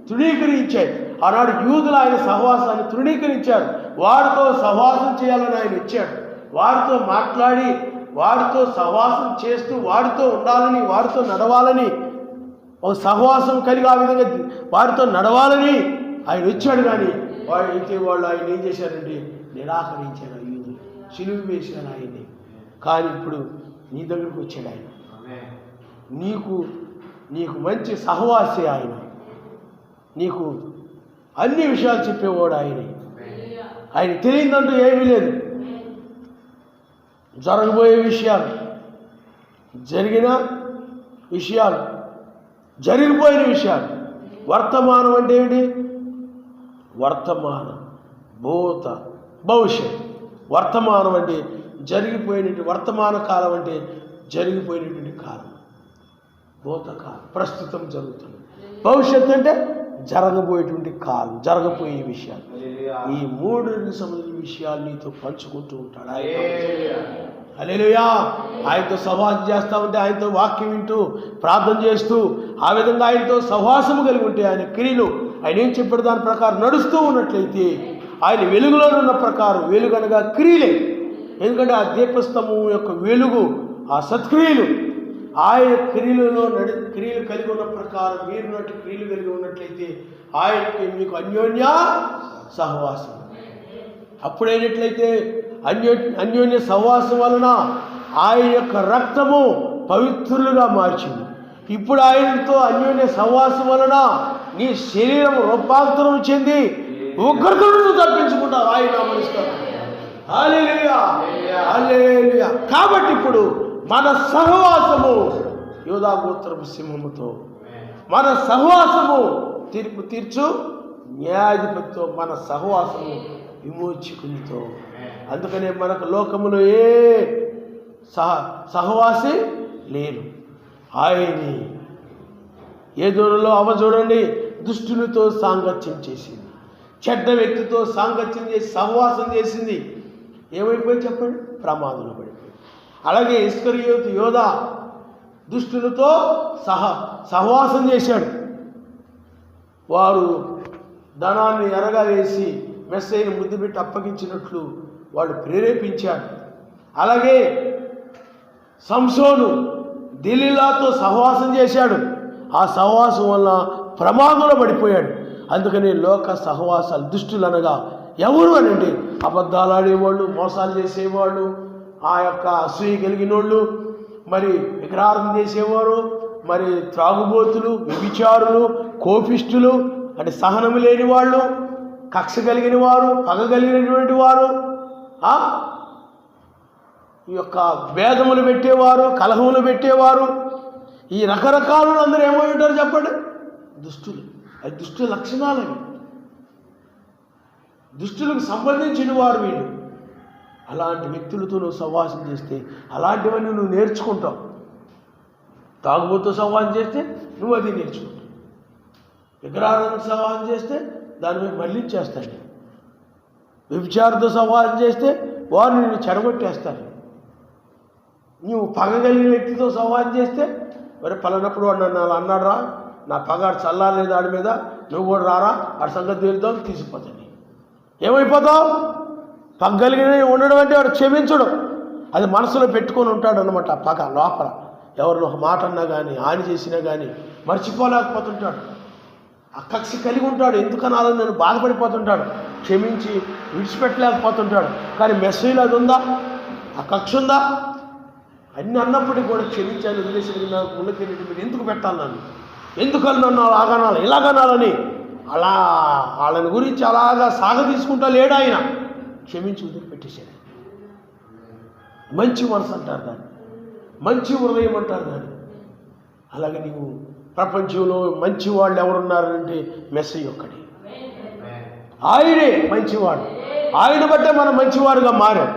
తృణీకరించాయి. ఆనాడు యూదులు ఆయన సహవాసాన్ని తృణీకరించారు. వారితో సహవాసం చేయాలని ఆయన ఇచ్చాడు. వారితో మాట్లాడి, వారితో సహవాసం చేస్తూ, వారితో ఉండాలని, వారితో నడవాలని, ఒక సహవాసం కలిగి ఆ విధంగా వారితో నడవాలని ఆయన వచ్చాడు. కానీ వాళ్ళు ఆయన ఏం చేశారంటే నిరాకరించారు. యూదులు సిలువ వేశారు ఆయన్ని. కానీ ఇప్పుడు నీ దగ్గరకు వచ్చాడు ఆయన. నీకు మంచి సహవాసి ఆయన, నీకు అన్ని విషయాలు చెప్పేవాడు ఆయనే. ఆయన తెలియదంటూ ఏమీ లేదు. జరగబోయే విషయాలు, జరిగిన విషయాలు, జరిగిపోయిన విషయాలు. వర్తమానం అంటే ఏమిటి? వర్తమానం, భూత, భవిష్యత్. వర్తమానం అంటే జరిగిపోయినటువంటి, వర్తమాన కాలం అంటే జరిగిపోయినటువంటి కాలం, భూతకాలం ప్రస్తుతం జరుగుతుంది. భవిష్యత్తు అంటే జరగబోయేటువంటి కాలం, జరగబోయే విషయాలు. ఈ మూడుకి సంబంధించిన విషయాలు నీతో పంచుకుంటూ ఉంటాడు. హల్లెలూయా. ఆయనతో సహవాసం చేస్తూ ఉంటే, ఆయనతో వాక్యం వింటూ ప్రార్థన చేస్తూ ఆ విధంగా ఆయనతో సహవాసము కలిగి ఉంటే, ఆయన క్రియలు ఆయన ఏం చెప్పాడు దాని ప్రకారం నడుస్తూ ఉన్నట్లయితే, ఆయన వెలుగులో ఉన్న ప్రకారం, వెలుగు అనగా క్రియలే. ఎందుకంటే ఆ దీపస్తంభం యొక్క వెలుగు, ఆ సత్క్రియలు, ఆయన క్రియలలో క్రియలు కలిగి ఉన్న ప్రకారం మీరున్నట్టు క్రియలు కలిగి ఉన్నట్లయితే ఆయనకి మీకు అన్యోన్య సహవాసం. అప్పుడైనట్లయితే అన్యోన్య సహవాసం వలన ఆయన యొక్క రక్తము పవిత్రులుగా మార్చింది. ఇప్పుడు ఆయనతో అన్యోన్య సహవాసం వలన నీ శరీరం రూపాంతరం చెంది ఉగ్రతను తప్పించుకుంటావు. ఆయన నామమున. హల్లెలూయా, హల్లెలూయా. కాబట్టి ఇప్పుడు మన సహవాసము యోధా గోత్రపు సింహముతో, మన సహవాసము తీర్పు తీర్చు న్యాయాధిపతితో, మన సహవాసము విమోచకునితో. అందుకనే మనకు లోకములో ఏ సహవాసి లేరు. ఆయన్ని ఏదోనలో అవ చూడండి, దుష్టునితో సాంగత్యం చేసింది, చెడ్డ వ్యక్తితో సాంగత్యం చేసి సహవాసం చేసింది. ఏమైపోయి చెప్పండి? ప్రమాదంలో పడిపోయింది. అలాగే ఇస్కరియోతు యోధ దుష్టులతో సహవాసం చేశాడు. వారు ధనాన్ని ఎరగా వేసి మెస్సైని ముద్దు పెట్టి అప్పగించినట్లు వాళ్ళు ప్రేరేపించారు. అలాగే సంసోను దిలీలాతో సహవాసం చేశాడు. ఆ సహవాసం వల్ల ప్రమాదంలో పడిపోయాడు. అందుకని లోక సహవాసాలు, దుష్టులు అనగా ఎవరు అని అంటే అబద్ధాలు ఆడేవాళ్ళు, మోసాలు చేసేవాళ్ళు, ఆ యొక్క అసూయ కలిగిన వాళ్ళు, మరి విగ్రహార్థం చేసేవారు, మరి త్రాగుబోతులు, వ్యభిచారులు, కోపిష్టులు, అంటే సహనము లేని వాళ్ళు, కక్ష కలిగిన వారు, పగ కలిగినటువంటి వారు, ఈ యొక్క భేదములు పెట్టేవారు, కలహములు పెట్టేవారు, ఈ రకరకాలు అందరూ ఏమై ఉంటారు చెప్పండి? దుష్టులు. అది దుష్టు లక్షణాలని, దుష్టులకు సంబంధించిన వారు వీళ్ళు. అలాంటి వ్యక్తులతో నువ్వు సహవాసం చేస్తే అలాంటివన్నీ నువ్వు నేర్చుకుంటావు. తాగుబోతో సహవాసం చేస్తే నువ్వు అది నేర్చుకుంటావు. విగ్రహాలను సహవాసం చేస్తే దాని మీద మళ్ళించేస్తాడు. వ్యభిచారంతో సహవాసం చేస్తే వారు నిన్ను చెడగొట్టేస్తారు. నువ్వు పగ కలిగిన వ్యక్తితో సహవాసం చేస్తే, మరి పలానప్పుడు వాడు నన్ను అలా అన్నాడు రా, నా పగాడు చల్లారలేదు ఆడి మీద, నువ్వు కూడా రారా, ఆడి సంగతి తేలుతావు, తీసిపోతాడు. ఏమైపోతావు? పగ్గలిగిన ఉండడం అంటే వాడు క్షమించడం. అది మనసులో పెట్టుకొని ఉంటాడు అనమాట. పగ లోపల ఎవరిని ఒక మాట అన్నా కానీ హాని చేసినా కానీ మర్చిపోలేకపోతుంటాడు. ఆ కక్ష కలిగి ఉంటాడు. ఎందుకనాలో నేను బాధపడిపోతుంటాడు. క్షమించి విడిచిపెట్టలేకపోతుంటాడు. కానీ మెసేజ్లో అది ఉందా? ఆ కక్ష ఉందా? అన్నీ అన్నప్పటికీ కూడా క్షమించాలి, వదిలేసి ముందుకెళ్ళి మీరు ఎందుకు పెట్టాలి నన్ను, ఎందుకని నన్ను అలాగనాలి ఇలాగనాలని అలా వాళ్ళని గురించి అలాగా సాగదీసుకుంటా లేడు ఆయన. క్షమించి వదిలిపెట్టేశాడు. మంచి మనసు అంటారు దాన్ని, మంచి హృదయం అంటారు దాన్ని. అలాగే నీవు ప్రపంచంలో మంచి వాళ్ళు ఎవరున్నారంటే మెస్సయ్య ఒక్కడే. ఆయనే మంచివాడు. ఆయన బట్టే మనం మంచివాడుగా మారాం.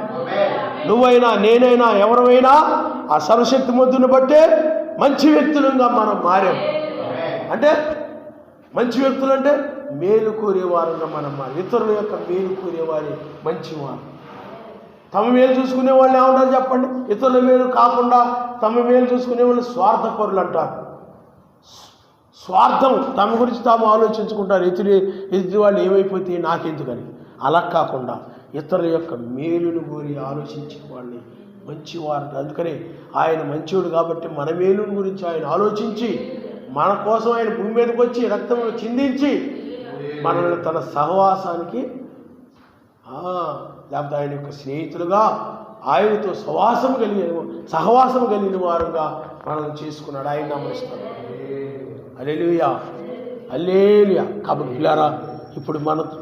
నువ్వైనా నేనైనా ఎవరైనా ఆ సర్వశక్తిమంతుని బట్టే మంచి వ్యక్తులుగా మనం మారాం. అంటే మంచి వ్యక్తులు అంటే మేలు కోరేవారుగా మనం మారాం. ఇతరుల యొక్క మేలు కోరేవారి మంచివారు. తమ మేలు చూసుకునే వాళ్ళు ఏమంటారు చెప్పండి? ఇతరుల మేలు కాకుండా తమ మేలు చూసుకునే వాళ్ళు స్వార్థపరులు అంటారు. స్వార్థం, తమ గురించి తాము ఆలోచించుకుంటారు. ఎదుటి వాళ్ళు ఏమైపోతే నాకెందుకని. అలా కాకుండా ఇతరుల యొక్క మేలును కోరి ఆలోచించే వాళ్ళని మంచివారు. అందుకనే ఆయన మంచివాడు కాబట్టి మన మేలుని గురించి ఆయన ఆలోచించి మన కోసం ఆయన భూమి మీదకి వచ్చి రక్తంలో చిందించి మనల్ని తన సహవాసానికి లేకపోతే ఆయన యొక్క స్నేహితులుగా ఆయనతో సహవాసం కలిగిన వారుగా మనల్ని చేసుకున్నాడు. ఆయన నమస్కారం. హల్లెలూయా, హల్లెలూయా. కాబట్టి పిల్లారా, ఇప్పుడు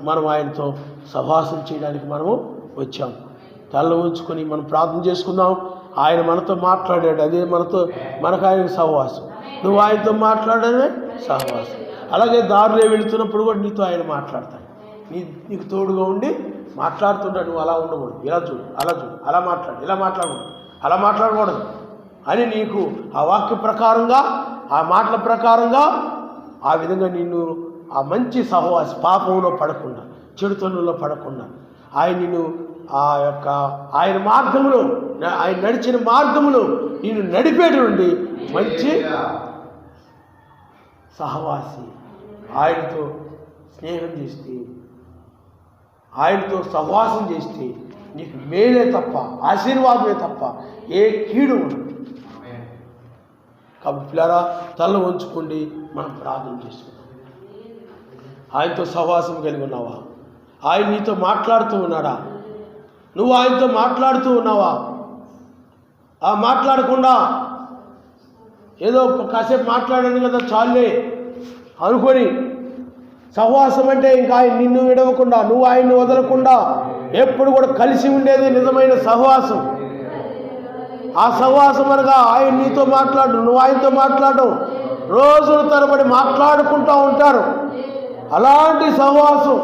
మనం ఆయనతో సహవాసం చేయడానికి మనము వచ్చాం. తల ఉంచుకొని మనం ప్రార్థన చేసుకుందాం. ఆయన మనతో మాట్లాడాడు, అదే మనకు ఆయనకు సహవాసం. నువ్వు ఆయనతో మాట్లాడమే సహవాసం. అలాగే దారిలో వెళుతున్నప్పుడు కూడా నీతో ఆయన మాట్లాడతాడు. నీకు తోడుగా ఉండి మాట్లాడుతుంటాడు. నువ్వు అలా ఉండకూడదు, ఇలా చూడు, అలా చూడు, అలా మాట్లాడు, ఇలా మాట్లాడకూడదు, అలా మాట్లాడకూడదు అని నీకు ఆ వాక్య ప్రకారంగా, ఆ మాటల ప్రకారంగా ఆ విధంగా నిన్ను ఆ మంచి సహవాసి పాపంలో పడకుండా, చెడుతనంలో పడకుండా నిన్ను ఆయన మార్గంలో, ఆయన నడిచిన మార్గంలో నిన్ను నడిపేటువంటి మంచి సహవాసి. ఆయనతో స్నేహం చేస్తే, ఆయనతో సహవాసం చేస్తే నీకు మేలే తప్ప, ఆశీర్వాదమే తప్ప ఏ కీడు ఉండదు. కాబట్టి పిల్లరా, తల ఉంచుకోండి, మనం ప్రార్థన చేసుకుందాం. ఆయనతో సహవాసం కలిగి ఉన్నావా? ఆయన నీతో మాట్లాడుతూ ఉన్నాడా? నువ్వు ఆయనతో మాట్లాడుతూ ఉన్నావా? మాట్లాడకుండా ఏదో కాసేపు మాట్లాడాను కదా చాలే అనుకొని, సహవాసం అంటే ఇంకా ఆయన నిన్ను విడవకుండా, నువ్వు ఆయన్ని వదలకుండా ఎప్పుడు కూడా కలిసి ఉండేది నిజమైన సహవాసం. ఆ సహవాసం అనగా ఆయన నీతో మాట్లాడు, నువ్వు ఆయనతో మాట్లాడడం, రోజుల తరబడి మాట్లాడుకుంటూ ఉంటారు. అలాంటి సహవాసం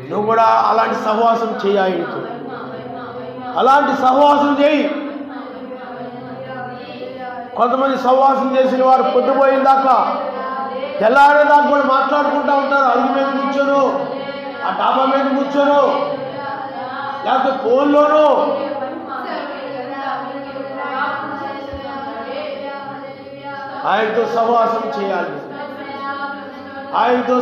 నువ్వు కూడా అలాంటి సహవాసం చేయి. ఆయనతో అలాంటి సహవాసం చేయి. కొంతమంది సహవాసం చేసిన వారు పొద్దుపోయిందాకా తెల్లారేదాకా కూడా మాట్లాడుకుంటూ ఉంటారు. అరుగు మీద కూర్చోను, ఆ డాబా మీద కూర్చోను, లేకపోతే ఫోన్లోనూ. ఆయనతో సహవాసం చేయాలి. ఆయనతో